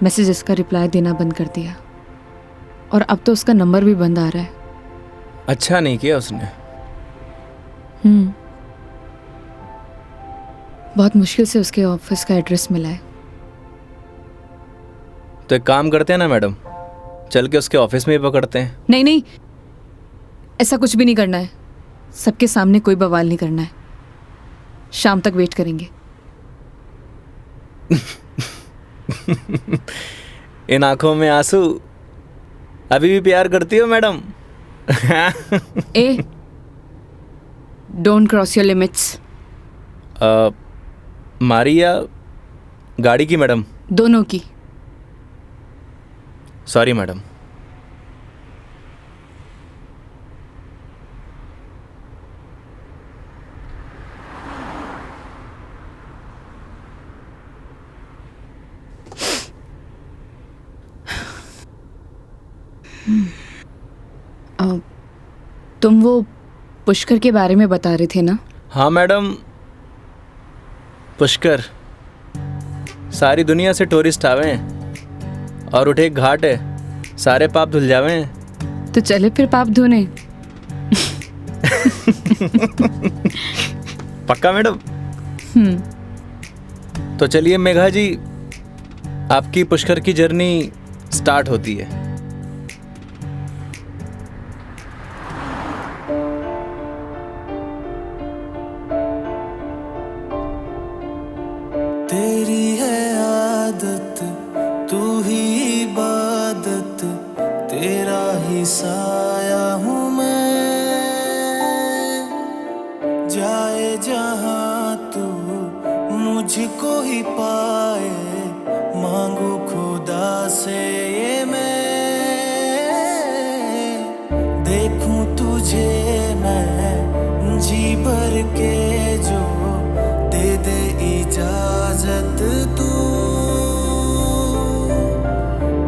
मैसेजेस का रिप्लाई देना बंद कर दिया, और अब तो उसका नंबर भी बंद आ रहा है। अच्छा नहीं किया उसने। बहुत मुश्किल से उसके ऑफिस का एड्रेस मिला है। तो एक काम करते हैं ना मैडम, चल के उसके ऑफिस में ही पकड़ते हैं। नहीं नहीं, ऐसा कुछ भी नहीं करना है। सबके सामने कोई बवाल नहीं करना है। शाम तक वेट करेंगे। इन आंखों में आंसू, अभी भी प्यार करती हो madam? A, don't cross your limits. मारी या गाड़ी की मैडम? दोनों की। Sorry madam. तुम वो पुष्कर के बारे में बता रहे थे ना? हाँ मैडम, पुष्कर सारी दुनिया से टूरिस्ट आवे हैं और उठे एक घाट है, सारे पाप धुल जावे हैं। तो चले फिर पाप धोने। पक्का मैडम? तो चलिए मेघा जी, आपकी पुष्कर की जर्नी स्टार्ट होती है। तेरी है आदत, तू ही इबादत, तेरा ही साया हूँ मैं। जाए जहाँ तू मुझको ही पाए, मांगू खुदा से ये मैं। देखूं तुझे मैं जी भर के, जो दे दे इजाजत तू।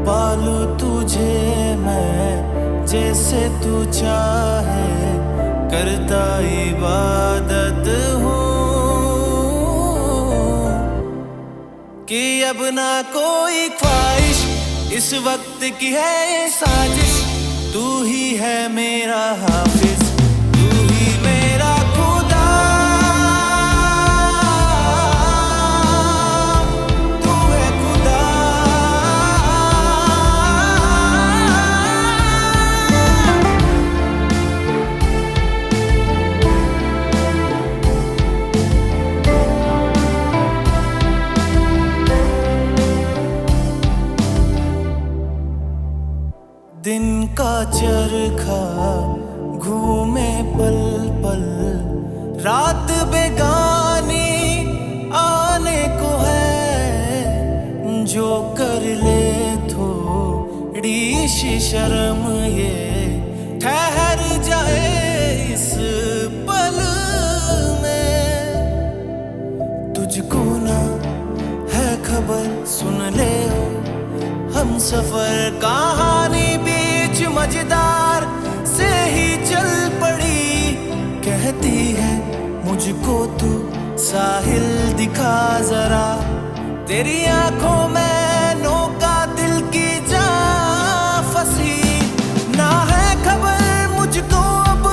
पालू तुझे मैं जैसे तू चाहे, करता इबादत हूँ। कि अब ना कोई ख्वाहिश, इस वक्त की है ये साजिश। तू ही है मेरा हाफिज, तू ही मेरा खुदा। तू है खुदा। दिन का चरखा घूमे पल पल, रात बेगानी आने को है। जो कर ले थोड़ी सी शर्म, ये ठहर जाए इस पल में। तुझको ना है खबर, सुन ले हम सफर कहानी बीच मजेदार से ही चल पड़ी। कहती है मुझको तू साहिल दिखा जरा, तेरी आंखों में नौका दिल की जा फंसी। ना है खबर मुझको अब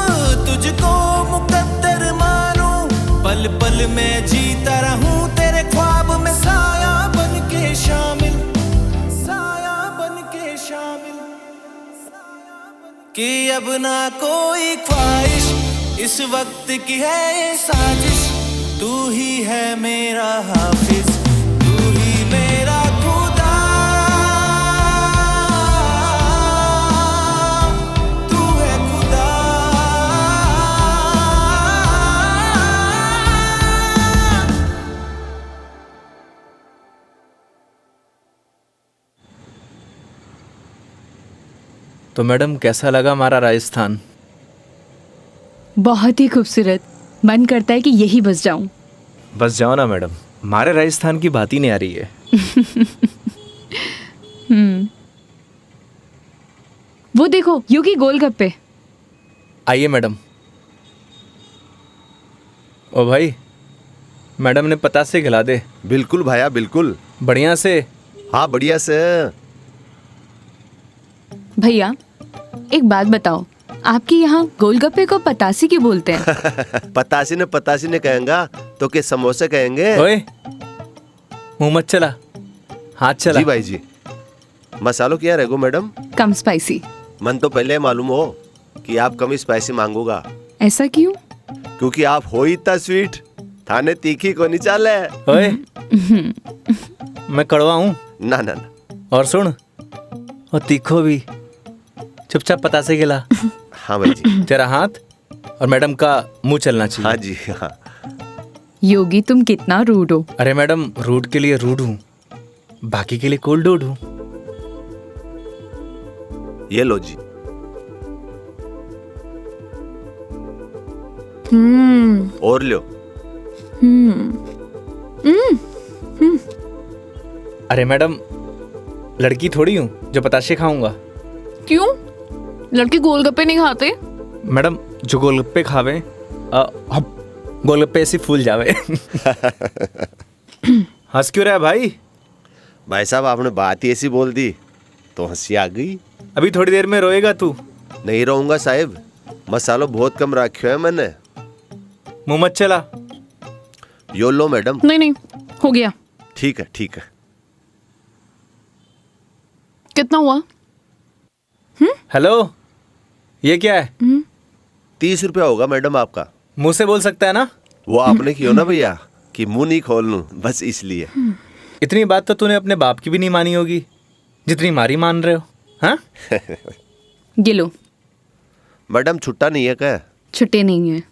तुझको मुकद्दर मानूं, पल पल में जीता रहूं तेरे ख्वाब में, साया बन के शामिल, कि अब ना कोई ख्वाहिश, इस वक्त की है ये साजिश। तू ही है मेरा हाफिज, तू ही मेरा खुदा। तू है खुदा। तो मैडम कैसा लगा हमारा राजस्थान? बहुत ही खूबसूरत, मन करता है कि यही बस जाऊं। बस जाओ ना मैडम, हमारे राजस्थान की बात ही नहीं आ रही है। वो देखो योगी गोलगप्पे। आइए मैडम। ओ भाई, मैडम ने पतासे खिला दे। बिल्कुल भाया बिल्कुल। बढ़िया से। हाँ बढ़िया से। भैया एक बात बताओ, आपके यहाँ गोलगप्पे को पतासी क्यों बोलते हैं? पतासी ने कहेंगा तो के समोसे कहेंगे। ओए मुंह मत चला, हाथ चला। जी भाई जी। मसालों क्या रहेगो मैडम? कम स्पाइसी। मन तो पहले मालूम हो कि आप कम स्पाइसी मांगोगा। ऐसा क्यों? क्योंकि आप हो ही इतना स्वीट, थाने तीखी को नहीं चाले। ओए मैं कड़वा हूँ? ना ना ना। और सुन, और तीखो भी। चुपचाप पतासे खिला। हाँ भाई जी। तेरा हाथ और मैडम का मुंह चलना चाहिए। हाँ जी हाँ। योगी तुम कितना रूड हो। अरे मैडम, रूड के लिए रूड हूँ, बाकी के लिए कोल्ड डूड हूँ। ये लो जी। और लो। अरे मैडम, लड़की थोड़ी हूँ जो पताशे खाऊंगा। क्यों? लड़के गोलगप्पे नहीं खाते? मैडम जो गोलगप्पे खावे गोलगप्पे ऐसे फूल जावे। हंस क्यों रहा है भाई? भाई साहब आपने बात ही ऐसी बोल दी तो हंसी आ गई। अभी थोड़ी देर में रोएगा तू। नहीं रहूंगा साहब, मसालो बहुत कम रखा है मैंने। मुंह मत चला। यो लो मैडम। नहीं नहीं, हो गया। ठीक है ठीक है। कितना हुआ? हेलो, ये क्या है? 30 रुपया होगा मैडम आपका। मुंह से बोल सकता है ना? वो आपने क्यों ना भैया कि मुंह नहीं खोल लूं, बस इसलिए। इतनी बात तो तूने अपने बाप की भी नहीं मानी होगी जितनी मारी मान रहे हो। हाँ? ये लो। मैडम छुट्टा नहीं है क्या? छुट्टे नहीं है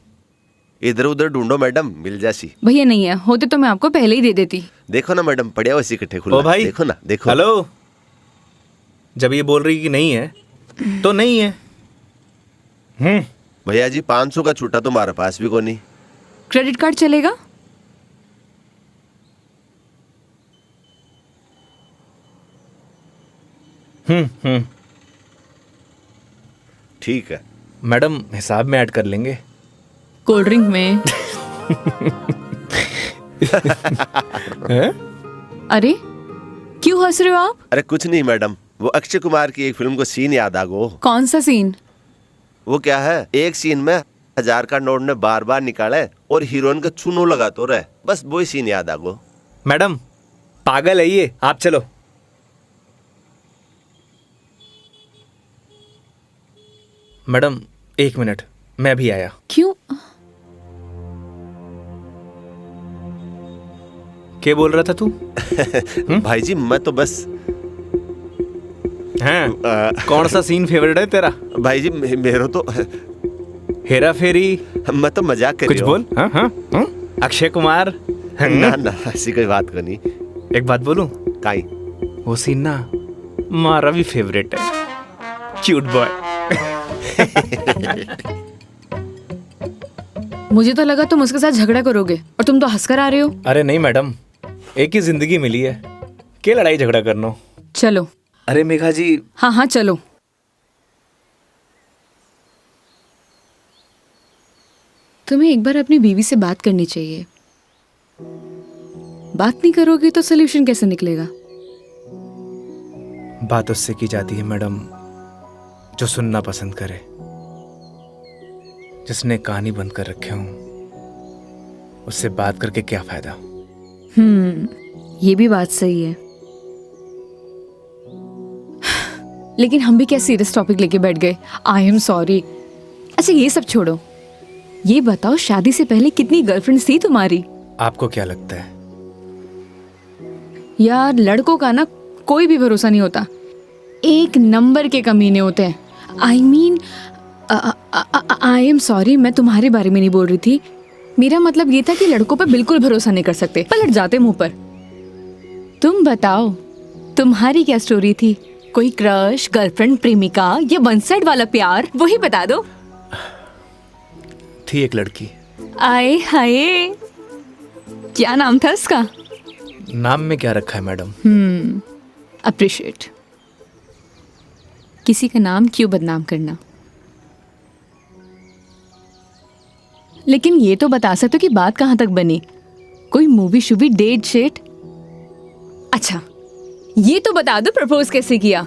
इधर उधर ढूंढो मैडम, मिल जासी। भैया, नहीं है। होते तो मैं आपको पहले ही दे देती। देखो ना मैडम, पड़िया वैसे इकट्ठे खुला। ओ भाई, देखो ना, देखो। हेलो, जब ये बोल रही कि नहीं है तो नहीं है। भैया जी 500 का छुट्टा तुम्हारे पास भी को नहीं। क्रेडिट कार्ड चलेगा? ठीक है मैडम, हिसाब में ऐड कर लेंगे। कोल्ड ड्रिंक में। हैं? अरे क्यों हंस रहे हो आप? अरे कुछ नहीं मैडम, वो अक्षय कुमार की एक फिल्म को सीन याद आ गो। कौन सा सीन? वो क्या है, एक सीन में 1000 का नोट ने बार बार निकाले और हीरोइन का चूनो लगा तो रहे, बस वो ही सीन याद आ गो। मैडम पागल है ये, आप चलो। मैडम 1 मिनट, मैं भी आया। क्यों? क्या बोल रहा था तू? भाई जी मैं तो बस हैं? कौन सा सीन फेवरेट है तेरा? भाई जी मेरा तो हेरा फेरी? मैं तो मजाक कर कुछ रही हूँ। बोल। हाँ हाँ हाँ? अक्षय कुमार? ना ना ऐसी कोई बात को नहीं। एक बात बोलूं? काई? वो सीन ना हमारा भी फेवरेट है। Cute boy. मुझे तो लगा तुम उसके साथ झगड़ा करोगे और तुम तो हंसकर आ रहे हो। अरे नहीं मैडम, एक ही जिंदगी मिली है, क्या लड़ाई झगड़ा करना। चलो। अरे मेघा जी। हाँ हाँ चलो। तुम्हें एक बार अपनी बीवी से बात करनी चाहिए। बात नहीं करोगी तो सोल्यूशन कैसे निकलेगा? बात उससे की जाती है मैडम जो सुनना पसंद करे, जिसने कहानी बंद कर रखे हूं। उससे बात करके क्या फायदा? ये भी बात सही है। लेकिन हम भी क्या सीरियस टॉपिक लेके बैठ गए। आई एम सॉरी। अच्छा ये सब छोड़ो, ये बताओ शादी से पहले कितनी गर्लफ्रेंड्स थी तुम्हारी? आपको क्या लगता है? यार लड़कों का ना कोई भी भरोसा नहीं होता, एक नंबर के कमीने होते हैं। I mean I am sorry, मैं तुम्हारे बारे में नहीं बोल रही थी। मेरा मतलब ये था कि लड़कों पर बिल्कुल भरोसा नहीं कर सकते, पलट जाते मुंह पर। तुम बताओ तुम्हारी क्या स्टोरी थी? कोई क्रश, गर्लफ्रेंड, प्रेमिका या वन साइड वाला प्यार, वही बता दो। थी एक लड़की। आए हाय, क्या नाम था उसका? नाम में क्या रखा है मैडम? अप्रिशिएट। किसी का नाम क्यों बदनाम करना। लेकिन ये तो बता सकते हो कि बात कहाँ तक बनी? कोई मूवी शूवी, डेट शेट? अच्छा ये तो बता दो प्रपोज कैसे किया?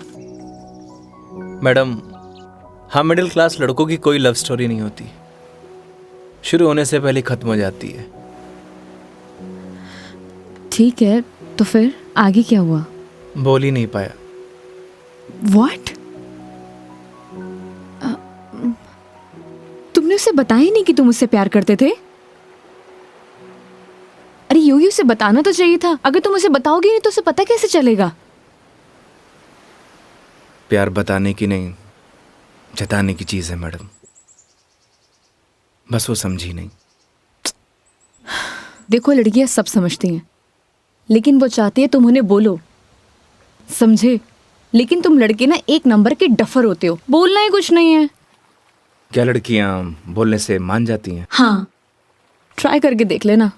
मैडम हम मिडिल क्लास लड़कों की कोई लव स्टोरी नहीं होती, शुरू होने से पहले खत्म हो जाती है। ठीक है, तो फिर आगे क्या हुआ? बोल ही नहीं पाया। What? तुमने उसे बताया ही नहीं कि तुम उससे प्यार करते थे? अरे योगी उसे बताना तो चाहिए था। अगर तुम उसे बताओगे नहीं तो उसे पता कैसे चलेगा? प्यार बताने की नहीं, जताने की चीज है मैडम, बस वो समझी नहीं। देखो लड़कियां सब समझती हैं, लेकिन वो चाहती है तुम उन्हें बोलो, समझे? लेकिन तुम लड़के ना एक नंबर के डफर होते हो, बोलना ही कुछ नहीं है। क्या लड़कियां बोलने से मान जाती हैं? हाँ, ट्राई करके देख लेना।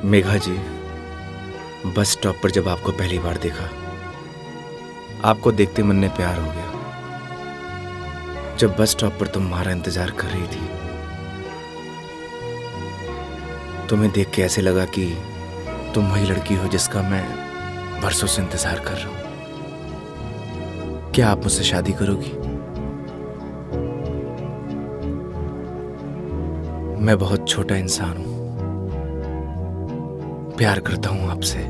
मेघा जी बस स्टॉप पर जब आपको पहली बार देखा, आपको देखते मन में प्यार हो गया। जब बस स्टॉप पर तुम हमारा इंतजार कर रही थी, तुम्हें देख के ऐसे लगा कि तुम वही लड़की हो जिसका मैं बरसों से इंतजार कर रहा हूं। क्या आप मुझसे शादी करोगी? मैं बहुत छोटा इंसान हूं, प्यार करता हूं आपसे।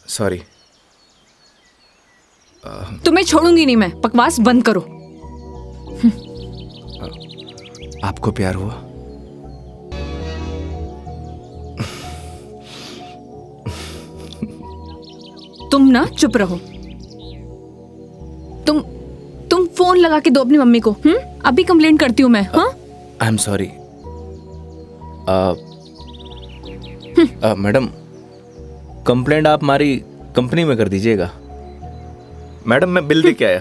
सॉरी। तुम्हें छोड़ूंगी नहीं मैं, बकवास बंद करो। आपको प्यार हुआ? तुम ना चुप रहो। तुम फोन लगा के दो अपनी मम्मी को। अभी कंप्लेंट करती हूँ मैं। हाँ, आई एम सॉरी। मैडम, कंप्लेंट आप हमारी कंपनी में कर दीजिएगा। मैडम, मैं बिल दे के आया।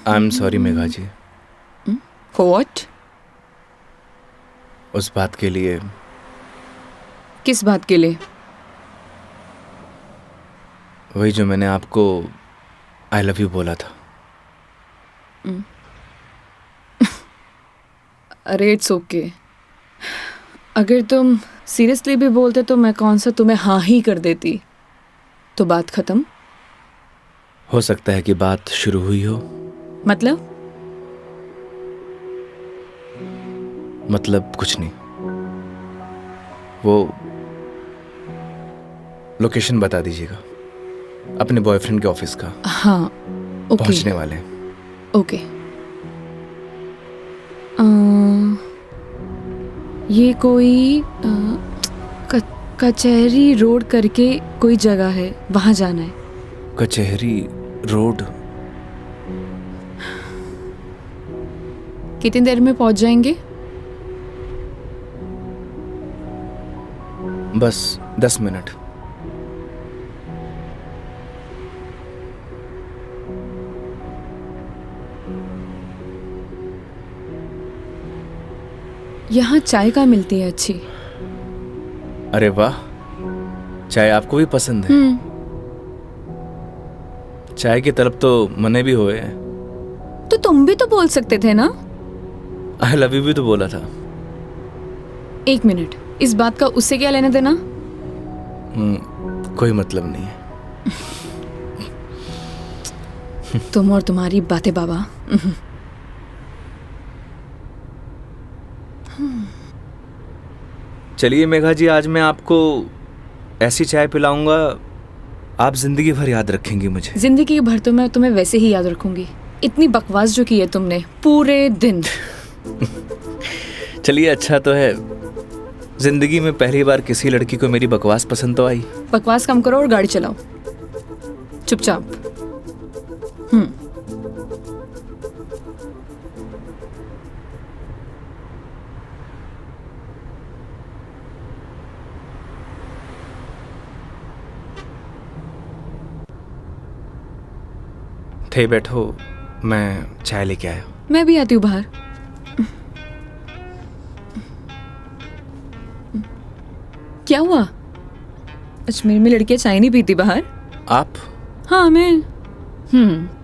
I am sorry Megha ji. What? उस बात के लिए। किस बात के लिए? वही जो मैंने आपको आई लव यू बोला था। अरे इट्स ओके। अगर तुम सीरियसली भी बोलते तो मैं कौन सा तुम्हें हाँ ही कर देती, तो बात खत्म। हो सकता है कि बात शुरू हुई हो। मतलब कुछ नहीं। वो लोकेशन बता दीजिएगा अपने बॉयफ्रेंड के ऑफिस का। हाँ ओके। पहुंचने वाले हैं। ओके। ये कोई कचहरी रोड करके कोई जगह है, वहां जाना है। कचहरी रोड? कितनी देर में पहुंच जाएंगे? बस 10 मिनट। यहाँ चाय का मिलती है अच्छी। अरे वाह, चाय आपको भी पसंद है? चाय की तरफ तो मने भी हुए हैं। तो तुम भी तो बोल सकते थे ना। आई लव यू भी तो बोला था। 1 मिनट, इस बात का उससे क्या लेना देना? कोई मतलब नहीं है। तुम और तुम्हारी बातें बाबा। चलिए मेघा जी, आज मैं आपको ऐसी चाय पिलाऊंगा, आप जिंदगी भर याद रखेंगी मुझे। जिंदगी भर तो मैं तुम्हें वैसे ही याद रखूंगी। इतनी बकवास जो की है तुमने पूरे दिन। चलिए, अच्छा तो है, जिंदगी में पहली बार किसी लड़की को मेरी बकवास पसंद तो आई। बकवास कम करो और गाड़ी चलाओ चुपचाप। थे बैठो, मैं चाय लेके आया। मैं भी आती हूँ बाहर। क्या हुआ? अजमेर में लड़कियां चाय नहीं पीती बाहर? आप? हाँ मैं।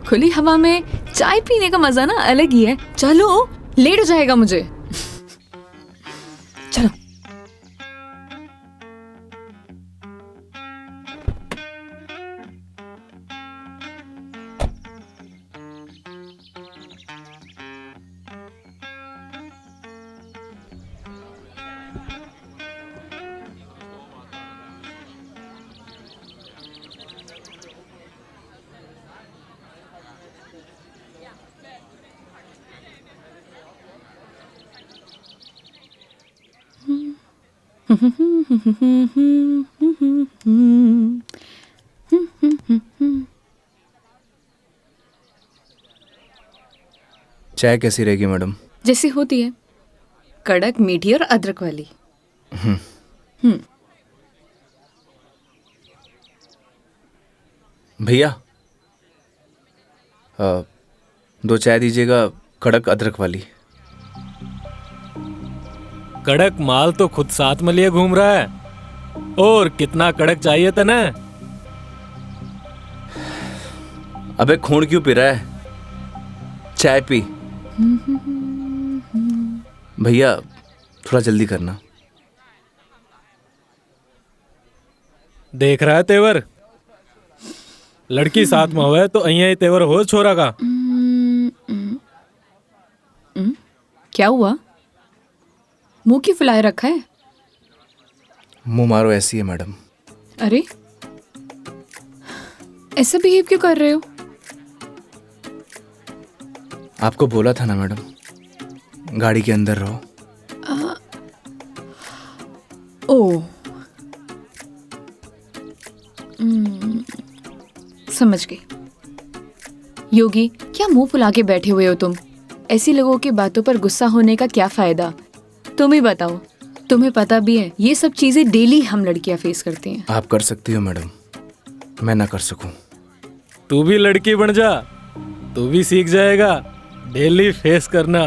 खुली हवा में चाय पीने का मजा ना अलग ही है। चलो, लेट हो जाएगा मुझे। चलो। चाय कैसी रहेगी मैडम? जैसी होती है, कड़क, मीठी और अदरक वाली। भैया 2 चाय दीजिएगा, कड़क अदरक वाली। कड़क माल तो खुद साथ में लिए घूम रहा है, और कितना कड़क चाहिए था ना? अबे खून क्यों पी रहा है, चाय पी। भैया थोड़ा जल्दी करना। देख रहा है तेवर? लड़की साथ में हुआ है तो अहिया ही तेवर हो छोरा का। क्या हुआ? मुंह क्यों फुलाए रखा है? मुंह मारो ऐसी है मैडम। अरे ऐसा बिहेव क्यों कर रहे हो? आपको बोला था ना मैडम, गाड़ी के अंदर रहो। ओ समझ गई। योगी, क्या मुंह फुला के बैठे हुए हो तुम? ऐसी लोगों की बातों पर गुस्सा होने का क्या फायदा? तुम ही बताओ, तुम्हें पता भी है ये सब चीजें डेली हम लड़कियां फेस करती हैं। आप कर सकती हो मैडम, मैं ना कर सकूं। तू भी लड़की बन जा, तू भी सीख जाएगा डेली फेस करना।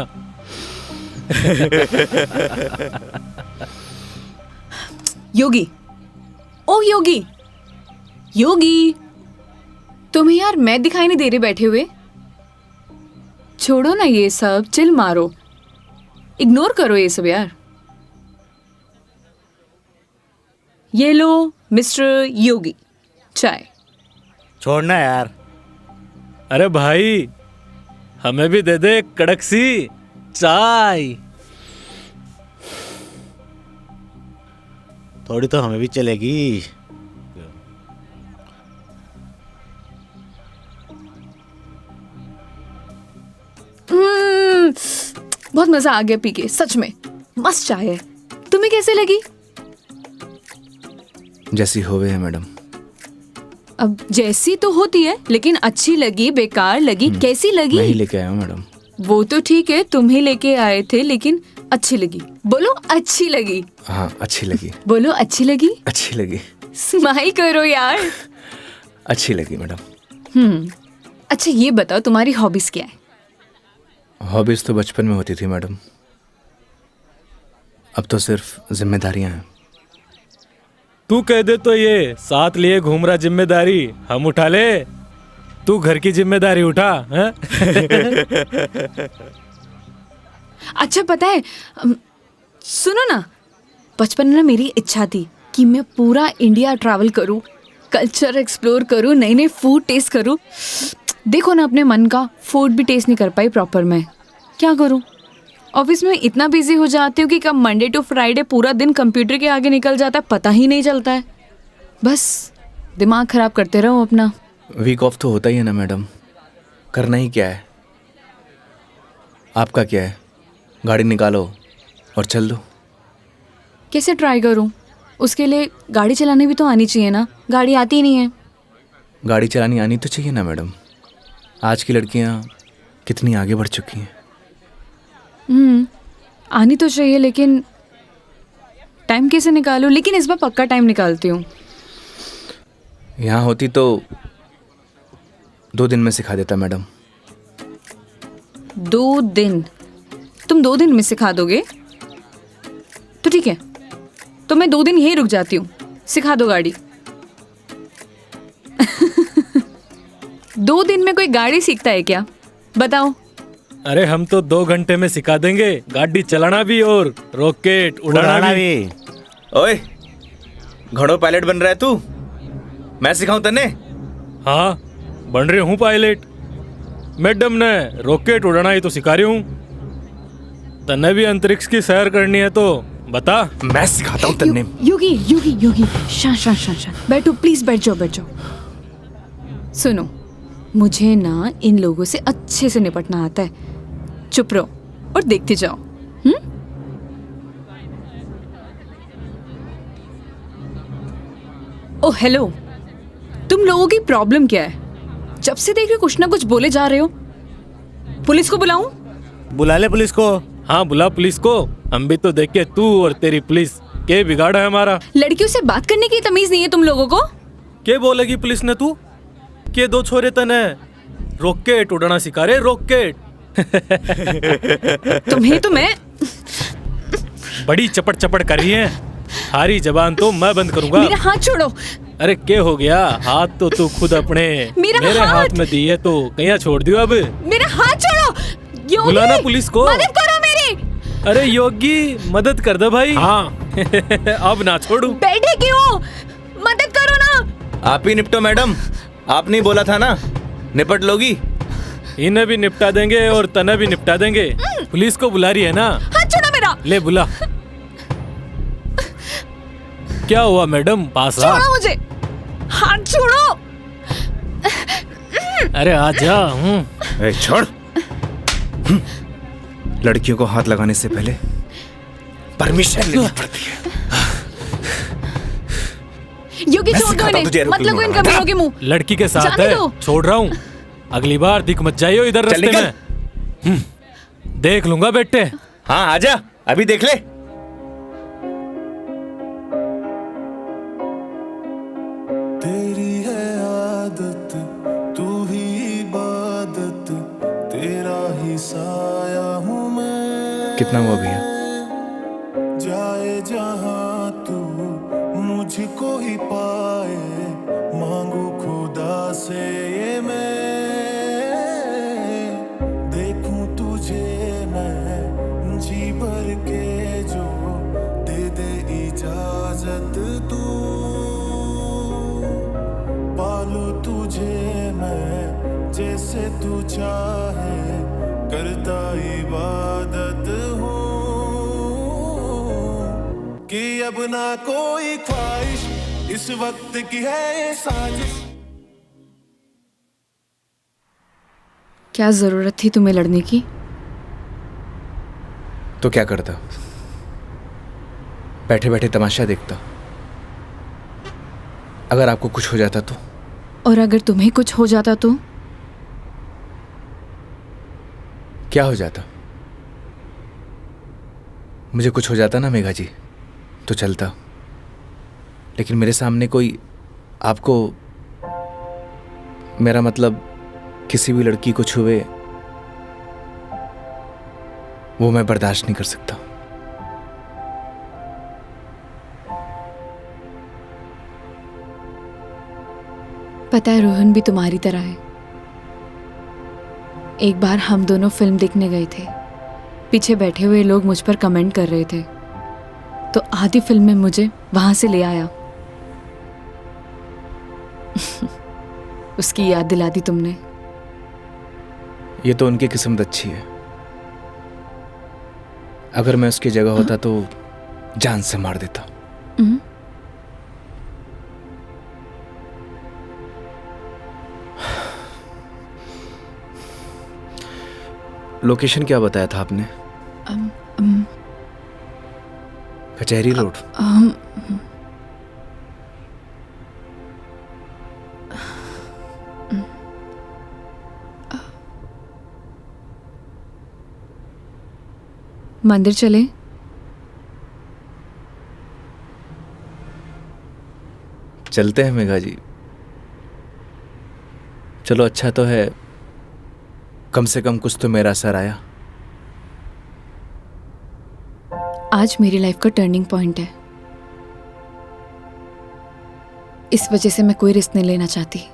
योगी, ओ योगी, योगी, तुम्हें यार मैं दिखाई नहीं दे रही बैठे हुए? छोड़ो ना ये सब, चिल मारो, इग्नोर करो ये सब यार। ये लो मिस्टर योगी, चाय। छोड़ना यार। अरे भाई, हमें भी दे दे कड़क सी चाय। थोड़ी तो हमें भी चलेगी। बहुत मजा आ गया पी के, सच में मस्त चाय है। तुम्हें कैसे लगी? जैसी होवे है मैडम। अब जैसी तो होती है, लेकिन अच्छी लगी, बेकार लगी, कैसी लगी? मैं ही लेके आया हूँ मैडम। वो तो ठीक है, तुम ही लेके आए थे, लेकिन अच्छी लगी। बोलो अच्छी लगी। हाँ अच्छी लगी। बोलो अच्छी लगी। अच्छी लगी। स्माइल करो यार। अच्छी लगी मैडम। अच्छा ये बताओ, तुम्हारी हॉबीज क्या है? हॉबीज तो बचपन में होती थी मैडम, अब तो सिर्फ जिम्मेदारियां हैं। तू कह दे तो ये साथ लिए घूम रहा जिम्मेदारी हम उठा ले, तू घर की जिम्मेदारी उठा है? अच्छा पता है, सुनो ना, बचपन में ना मेरी इच्छा थी कि मैं पूरा इंडिया ट्रैवल करूं, कल्चर एक्सप्लोर करूं, नए नए फूड टेस्ट करूं। देखो ना, अपने मन का फूड भी टेस्ट नहीं कर पाई प्रॉपर। मैं क्या करूं? ऑफिस में इतना बिजी हो जाती हूँ कि कब मंडे टू फ्राइडे पूरा दिन कंप्यूटर के आगे निकल जाता है, पता ही नहीं चलता है। बस दिमाग खराब करते रहो अपना। वीक ऑफ तो होता ही है ना मैडम, करना ही क्या है। आपका क्या है, गाड़ी निकालो और चल दो। कैसे ट्राई करूं? उसके लिए गाड़ी चलानी भी तो आनी चाहिए ना, गाड़ी आती ही नहीं है। गाड़ी चलानी आनी तो चाहिए ना मैडम, आज की लड़कियां कितनी आगे बढ़ चुकी हैं। आनी तो चाहिए, लेकिन टाइम कैसे निकालूं? लेकिन इस बार पक्का टाइम निकालती हूँ। यहाँ होती तो 2 दिन में सिखा देता मैडम। 2 दिन? तुम 2 दिन में सिखा दोगे? तो ठीक है, तो मैं 2 दिन यहीं रुक जाती हूँ, सिखा दो गाड़ी। 2 दिन में कोई गाड़ी सीखता है क्या? बताओ। अरे हम तो 2 घंटे में सिखा देंगे, गाड़ी चलाना भी और रॉकेट उड़ाना भी। ओए, घोड़ों पायलट बन रहा है तू? मैं सिखाऊं तन्ने? हाँ बन रही हूँ पायलट। मैडम ने रॉकेट उड़ाना ही तो सिखा रही हूँ। तन्ने भी अंतरिक्ष की सैर करनी है तो बता। मैं सिखाता हूँ तन्ने। योगी योगी योगी, शांत शांत शांत शांत बैठो प्लीज, बैठ जाओ बैठ जाओ। सुनो, मुझे ना इन लोगों से अच्छे से निपटना आता है। चुप रहो और देखते जाओ। ओह हेलो, तुम लोगों की प्रॉब्लम क्या है? जब से देख रहे हो कुछ ना कुछ बोले जा रहे हो। पुलिस को बुलाऊं? बुला ले पुलिस को। हाँ बुला पुलिस को, हम भी तो देखे तू और तेरी पुलिस के बिगाड़ा है हमारा। लड़कियों से बात करने की तमीज नहीं है तुम लोगों को? के बोलेगी पुलिस ने तू के दो छोरे तने रॉकेट उड़ाना सिखा रहे, रॉकेट। तुम्हें तो मैं बड़ी चपड़ चपड़ कर रही है, हारी जबान तो मैं बंद करूंगा। मेरा हाथ छोड़ो। अरे क्या हो गया, हाथ तो तू खुद अपने मेरे हाथ में दी है तो कहीं छोड़ दियो अब। मेरा हाथ छोड़ो योगी, बुलाना पुलिस को। मदद करो मेरी। अरे योगी मदद कर दे भाई। हाँ अब ना छोड़ू। बैठे क्यों, मदद करो ना। आप ही निपटो मैडम, आपने ही बोला था ना निपट लोगी। इन्हें भी निपटा देंगे और तने भी निपटा देंगे। पुलिस को बुला रही है ना, हाथ छोड़ो मेरा। ले बुला। क्या हुआ मैडम, पास आ। छोड़ो मुझे, हाथ छोड़ो। अरे आजा। ए, छोड़। लड़कियों को हाथ लगाने से पहले परमिशन लेनी पड़ती है। योगी मैं छोड़ दो सिखाता हूं तुझे इन्हें, मत एरोप्लेन लगो इन उड़ाना। कमीनों के मुंह। लड़की के साथ जाने है, दो। छोड़ रहा हूँ। अगली बार दिख मत जाइयो इधर चल रास्ते निकल। में। देख लूंगा बेटे। हाँ आजा, अभी देख ले। तेरी है आदत, तू ही इबादत, तेरा ही साया हूँ मैं। कितना हुआ भैया? जाए जहाँ तू मुझको ही पाए, मांगू खुदा से ये मैं, देखूं तुझे मैं जी भर के, जो दे दे इजाजत तू, पालू तुझे मैं जैसे तू चाहे, करता इबादत हूँ कि अब ना कोई ख्वाहिश, इस वक्त की है ये साजिश। क्या जरूरत थी तुम्हें लड़ने की? तो क्या करता, बैठे बैठे तमाशा देखता। अगर आपको कुछ हो जाता तो? और अगर तुम्हें कुछ हो जाता तो? क्या हो जाता? मुझे कुछ हो जाता ना मेघा जी तो चलता, लेकिन मेरे सामने कोई आपको, मेरा मतलब किसी भी लड़की को छुए, वो मैं बर्दाश्त नहीं कर सकता। पता है रोहन भी तुम्हारी तरह है। एक बार हम दोनों फिल्म देखने गए थे, पीछे बैठे हुए लोग मुझ पर कमेंट कर रहे थे, तो आधी फिल्म में मुझे वहां से ले आया। उसकी याद दिला दी तुमने। ये तो उनकी किस्मत अच्छी है। अगर मैं उसकी जगह होता तो जान से मार देता। लोकेशन क्या बताया था आपने? कचहरी रोड। मंदिर चले? चलते हैं मेघा जी। चलो अच्छा तो है, कम से कम कुछ तो मेरा असर आया। आज मेरी लाइफ का टर्निंग पॉइंट है। इस वजह से मैं कोई रिस्क नहीं लेना चाहती।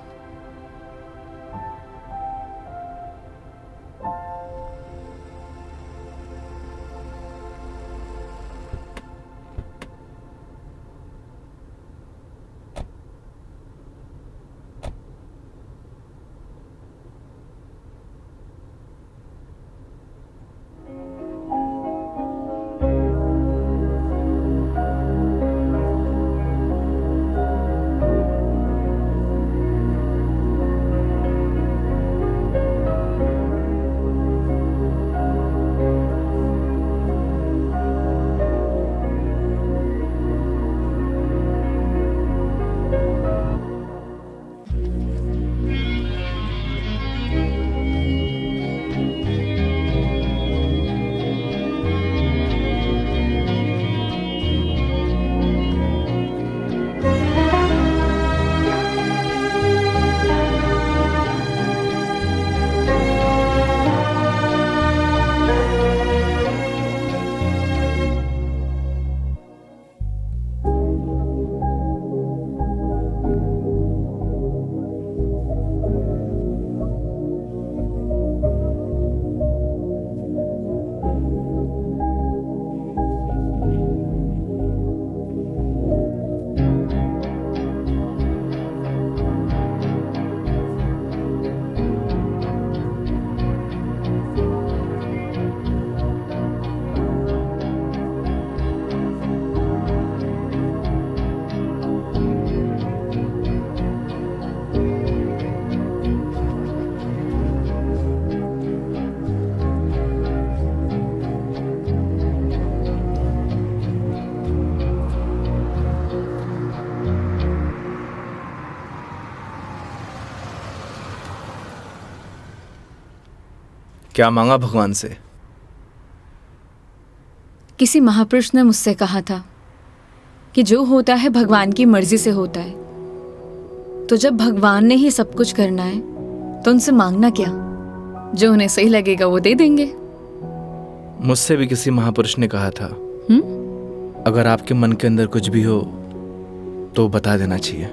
क्या मांगा भगवान से? किसी महापुरुष ने मुझसे कहा था कि जो होता है भगवान की मर्जी से होता है, तो जब भगवान ने ही सब कुछ करना है तो उनसे मांगना क्या, जो उन्हें सही लगेगा वो दे देंगे। मुझसे भी किसी महापुरुष ने कहा था, अगर आपके मन के अंदर कुछ भी हो तो बता देना चाहिए,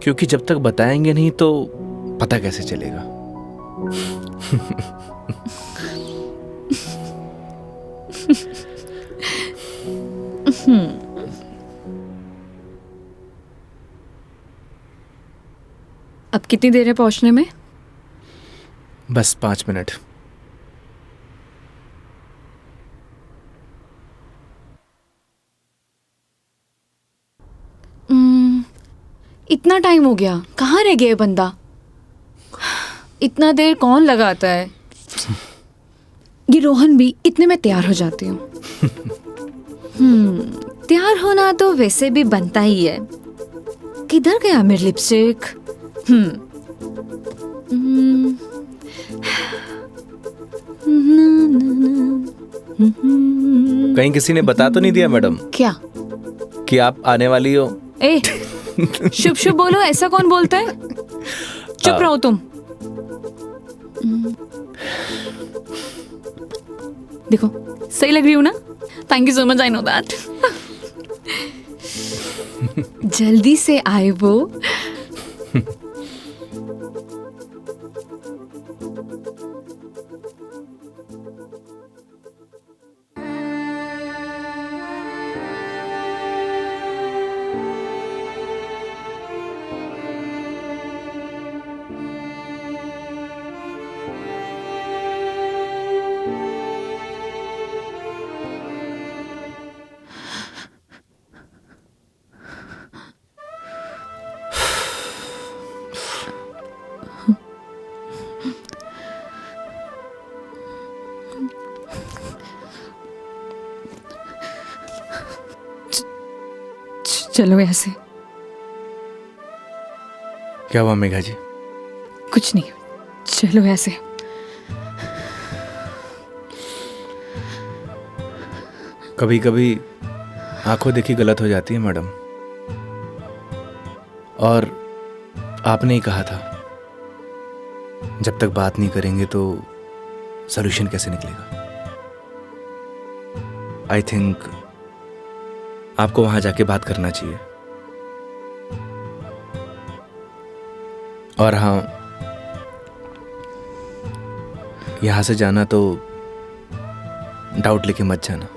क्योंकि जब तक बताएंगे नहीं तो पता कैसे चलेगा। अब कितनी देर है पहुंचने में? बस 5 मिनट। इतना टाइम हो गया, कहाँ रह गया ये बंदा? इतना देर कौन लगाता है? ये रोहन भी, इतने में तैयार हो जाती हूँ। तैयार होना तो वैसे भी बनता ही है। किधर गया मेरी लिपस्टिक? कहीं किसी ने बता तो नहीं दिया मैडम क्या? कि आप आने वाली हो? ए, शुभ शुभ बोलो, ऐसा कौन बोलता है? चुप रहो तुम। देखो सही लग रही हूँ ना? Thank you so much, I know that. जल्दी से आए वो। चलो ऐसे। क्या हुआ मेघा जी? कुछ नहीं, चलो ऐसे। कभी कभी आंखों देखी गलत हो जाती है मैडम, और आपने ही कहा था जब तक बात नहीं करेंगे तो सॉल्यूशन कैसे निकलेगा। आई थिंक आपको वहां जाके बात करना चाहिए। और हाँ, यहां से जाना तो डाउट लेके मत जाना।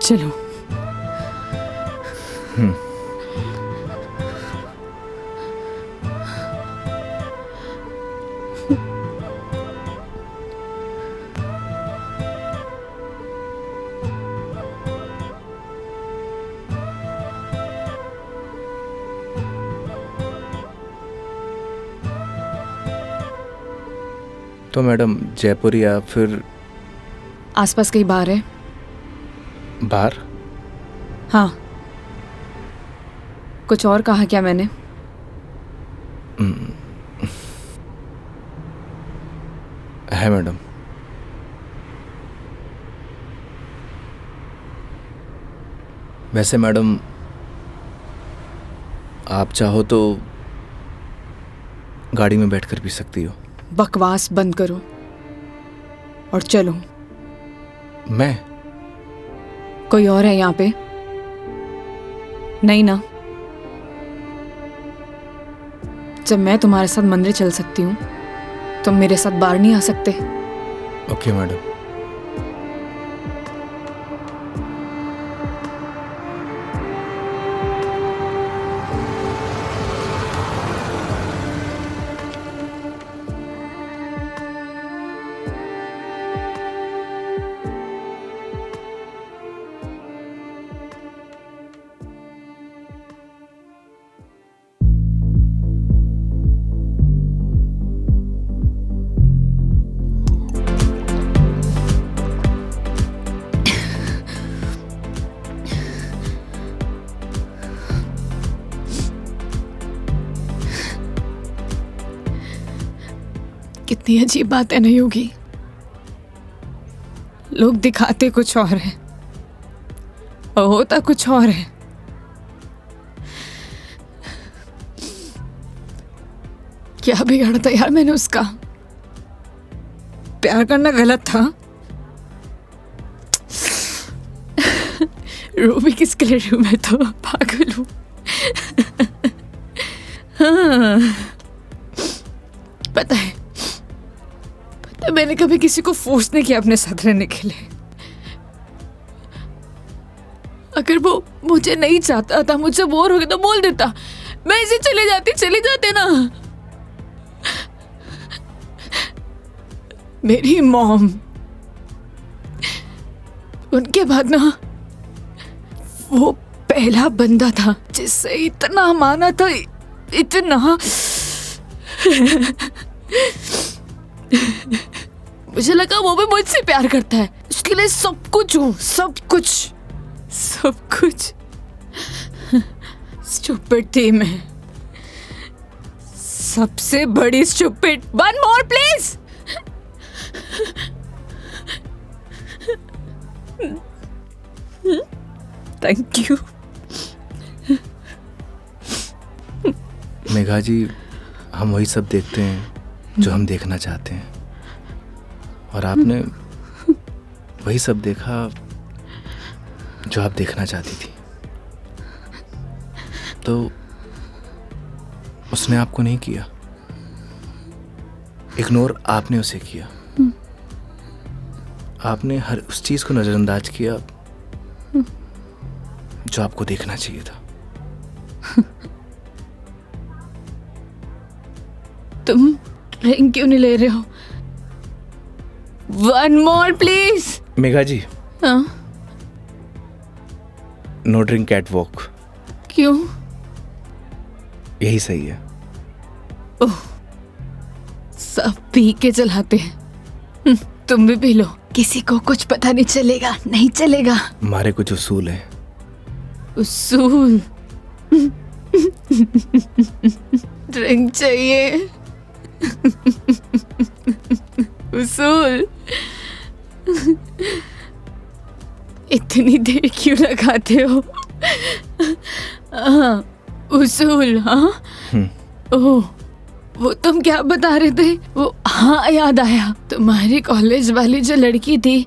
चलो। तो मैडम जयपुर या फिर आसपास कहीं बार है? बाहर? हाँ। कुछ और कहा क्या मैंने? है मैडम। वैसे मैडम आप चाहो तो गाड़ी में बैठकर पी सकती हो। बकवास बंद करो और चलो। मैं? कोई और है यहाँ पे? नहीं ना? जब मैं तुम्हारे साथ मंदिर चल सकती हूँ, तुम मेरे साथ बाहर नहीं आ सकते? Okay madam. कितनी अजीब बात है नहीं होगी। लोग दिखाते कुछ और है और होता कुछ और है। क्या बिगाड़ा था यार मैंने उसका? प्यार करना गलत था? रो भी किसके लिए रू? मैं तो पागल हूं। हाँ। पता है मैंने कभी किसी को फोर्स नहीं किया अपने साथ रहने के लिए। अगर वो मुझे नहीं चाहता था, मुझसे बोर हो गया तो बोल देता, मैं इसे चले जाते ना। मेरी मॉम, उनके बाद ना वो पहला बंदा था जिससे इतना माना था, इतना। मुझे लगा वो भी मुझसे प्यार करता है, उसके लिए सब कुछ हूँ, सब कुछ। स्टूपिड थी मैं, सबसे बड़ी stupid. One more please. Thank you. Megha ji, हम वही सब देखते हैं जो हम देखना चाहते हैं, और आपने वही सब देखा जो आप देखना चाहती थी। तो उसने आपको नहीं किया, इग्नोर आपने उसे किया। आपने हर उस चीज को नजरअंदाज किया जो आपको देखना चाहिए था। तुम ड्रिंक क्यों नहीं ले रहे हो? One more please. Megha ji, हाँ? No drink at walk. क्यों? यही सही है। ओह, सब पी के चलाते हैं। तुम भी पी लो, किसी को कुछ पता नहीं चलेगा। नहीं चलेगा। हमारे कुछ उसूल हैं। उसूल? ड्रिंक चाहिए। उसूल? इतनी देर क्यों लगाते हो? हाँ, उसूल। हाँ। ओह, वो तुम क्या बता रहे थे? वो, हाँ याद आया, तुम्हारी कॉलेज वाली जो लड़की थी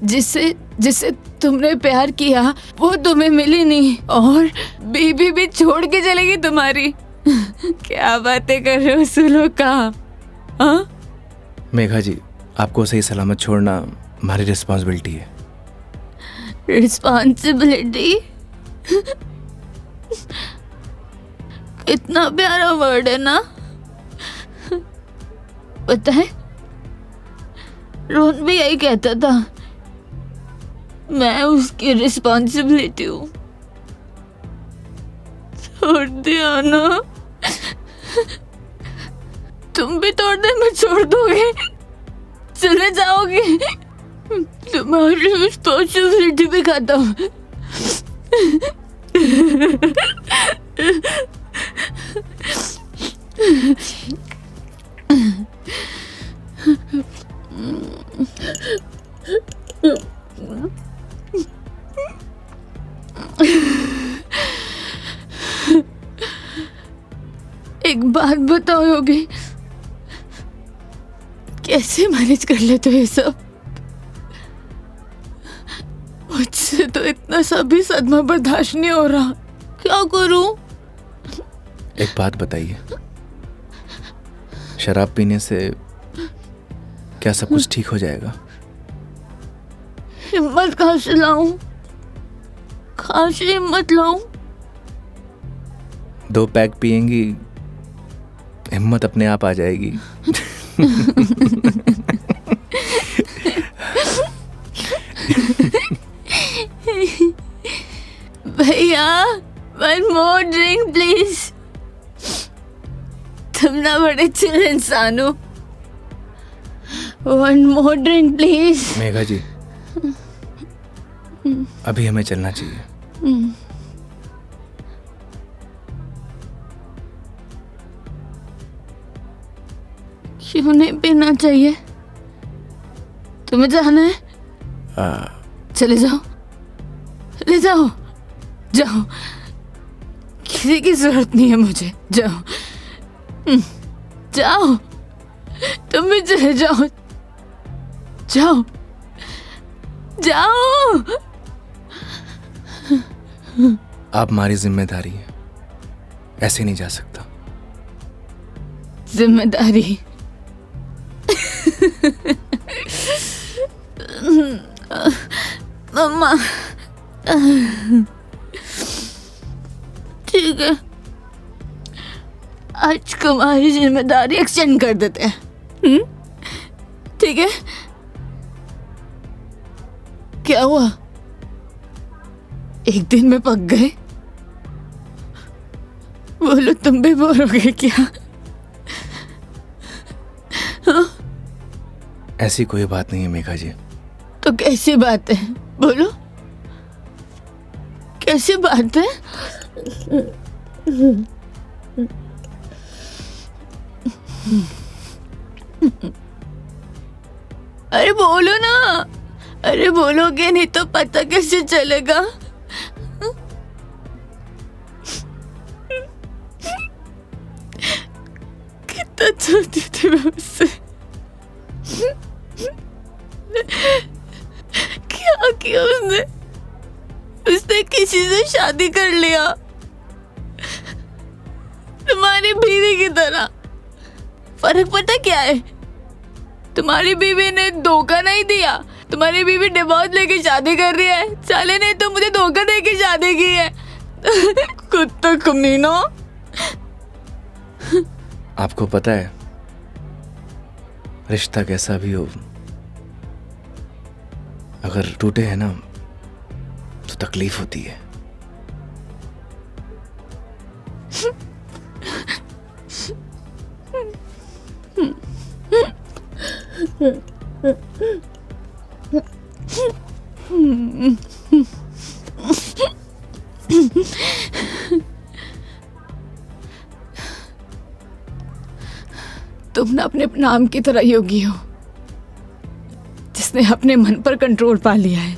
जिससे तुमने प्यार किया, वो तुम्हें मिली नहीं और बीबी भी छोड़ के चलेगी तुम्हारी। क्या बातें कर रहे हो उसूलों का? हाँ? मेघा जी, आपको सही सलामत छोड़ना हमारी रिस्पॉन्सिबिलिटी है। रिस्पॉन्सिबिलिटी? इतना प्यारा वर्ड है ना। पता है, रोहन भी यही कहता था, मैं उसकी रिस्पॉन्सिबिलिटी हूँ। छोड़ दिया ना? तुम भी तोड़ दे, मैं छोड़ दोगे? चले जाओगे? तुम्हारी रिस्पॉन्सिबिलिटी भी खत्म। एक बात बताओ योगी, कैसे मैनेज कर लेते हो ये सब? मुझसे तो इतना सा भी सदमा बर्दाश्त नहीं हो रहा, क्या करूं? एक बात बताइए, शराब पीने से क्या सब कुछ ठीक हो जाएगा? हिम्मत कहाँ से लाऊं? कहाँ से हिम्मत लाऊं? 2 पैक पिएंगी, हिम्मत अपने आप आ जाएगी। भैया, one more drink please। तुम ना बड़े चिल इंसान हो। One more drink please। Megha जी, अभी हमें चलना चाहिए। क्यों नहीं पीना चाहिए? तुम्हें जाना है? चले जाओ, ले जाओ, जाओ, किसी की जरूरत नहीं है मुझे, जाओ, जाओ, तुम भी चले जाओ, जाओ, जाओ। आप हमारी जिम्मेदारी है, ऐसे नहीं जा सकता। जिम्मेदारी? मम्मा, ठीक है, आज तुम्हारी जिम्मेदारी एक्सटेंड कर देते हैं। ठीक है? क्या हुआ? एक दिन में पक गए? बोलो, तुम भी बोर हो गए क्या? ऐसी कोई बात नहीं है मेघा जी। तो कैसी बात है? बोलो, कैसी बात है? अरे बोलो ना, अरे बोलोगे नहीं तो पता कैसे चलेगा? कितना चाहती थी मैं उससे, क्या किया उसने? उसने किसी से शादी कर लिया, तुम्हारी बीवी की तरह। फर्क पता क्या है? तुम्हारी बीवी ने धोखा नहीं दिया, तुम्हारी बीवी डिवोर्स लेके शादी कर रही है। साले ने तो मुझे धोखा देके शादी की है। कुत्ता कमीना। आपको पता है, रिश्ता कैसा भी हो, अगर टूटे है ना तो तकलीफ होती है। तुम ना अपने नाम की तरह योगी हो, जिसने अपने मन पर कंट्रोल पा लिया है।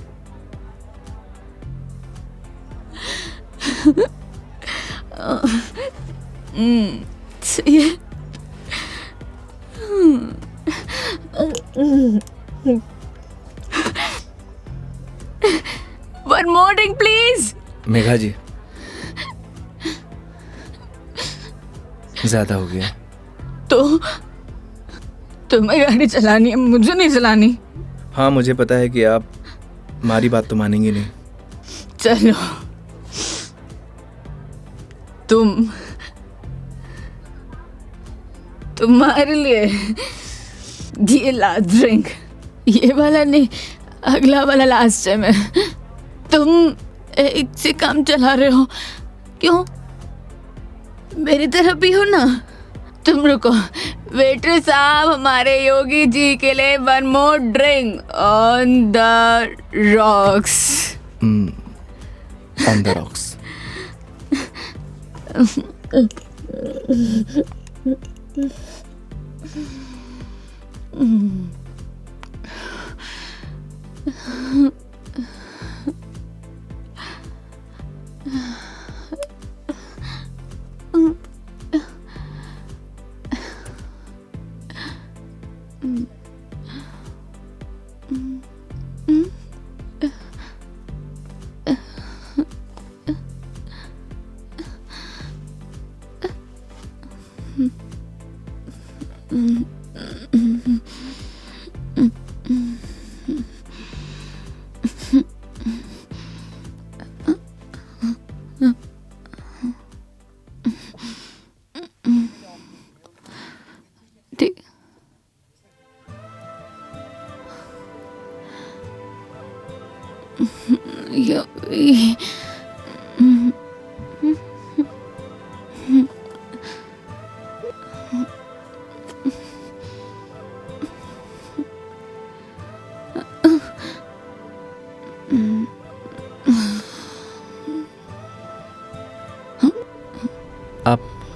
सही है। One more drink, please। Megha जी, ज्यादा हो गया। तो तुम्हें गाड़ी चलानी है, मुझे नहीं चलानी। हाँ, मुझे पता है कि आप हमारी बात तो मानेंगे नहीं। चलो, तुम्हारे लिए ये लास्ट ड्रिंक, ये वाला नहीं, अगला वाला लास्ट टाइम है। तुम एक से काम चला रहे हो, क्यों? मेरी तरह भी हो ना। तुम रुको, वेटर साहब, हमारे योगी जी के लिए 1 more drink on the rocks. On the rocks.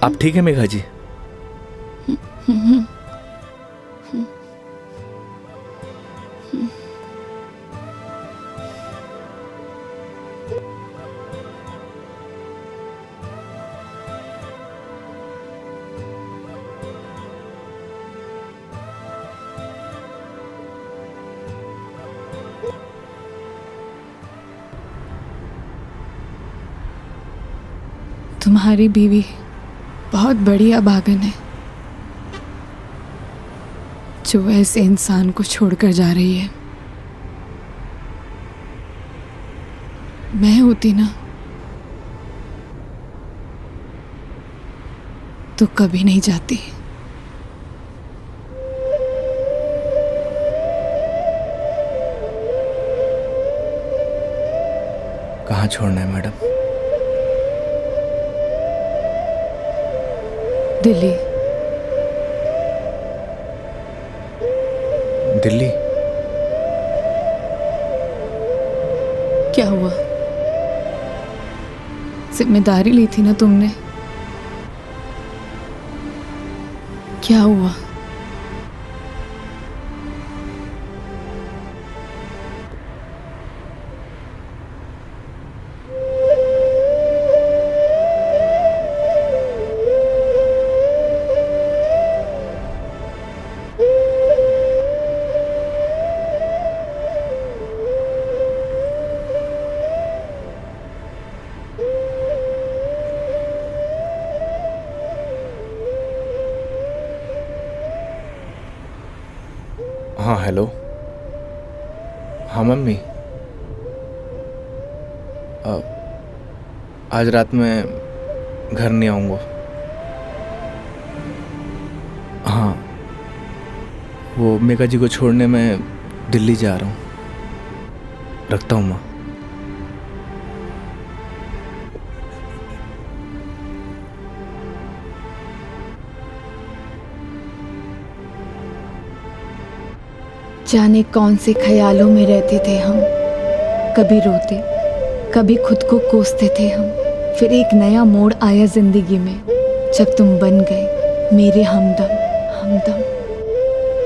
आप ठीक है मेघा जी? तुम्हारी बीवी बहुत बड़ी अभागन है जो ऐसे इंसान को छोड़कर जा रही है। मैं होती ना तो कभी नहीं जाती। कहाँ छोड़ना है मैडम? दिल्ली। दिल्ली? क्या हुआ? जिम्मेदारी ली थी ना तुमने, क्या हुआ? हाँ हेलो। हाँ मम्मी, आज रात में घर नहीं आऊँगा। हाँ, वो मेघा जी को छोड़ने मैं दिल्ली जा रहा हूँ। रखता हूँ माँ। जाने कौन से ख्यालों में रहते थे हम, कभी रोते कभी खुद को कोसते थे हम। फिर एक नया मोड़ आया जिंदगी में जब तुम बन गए मेरे हमदम।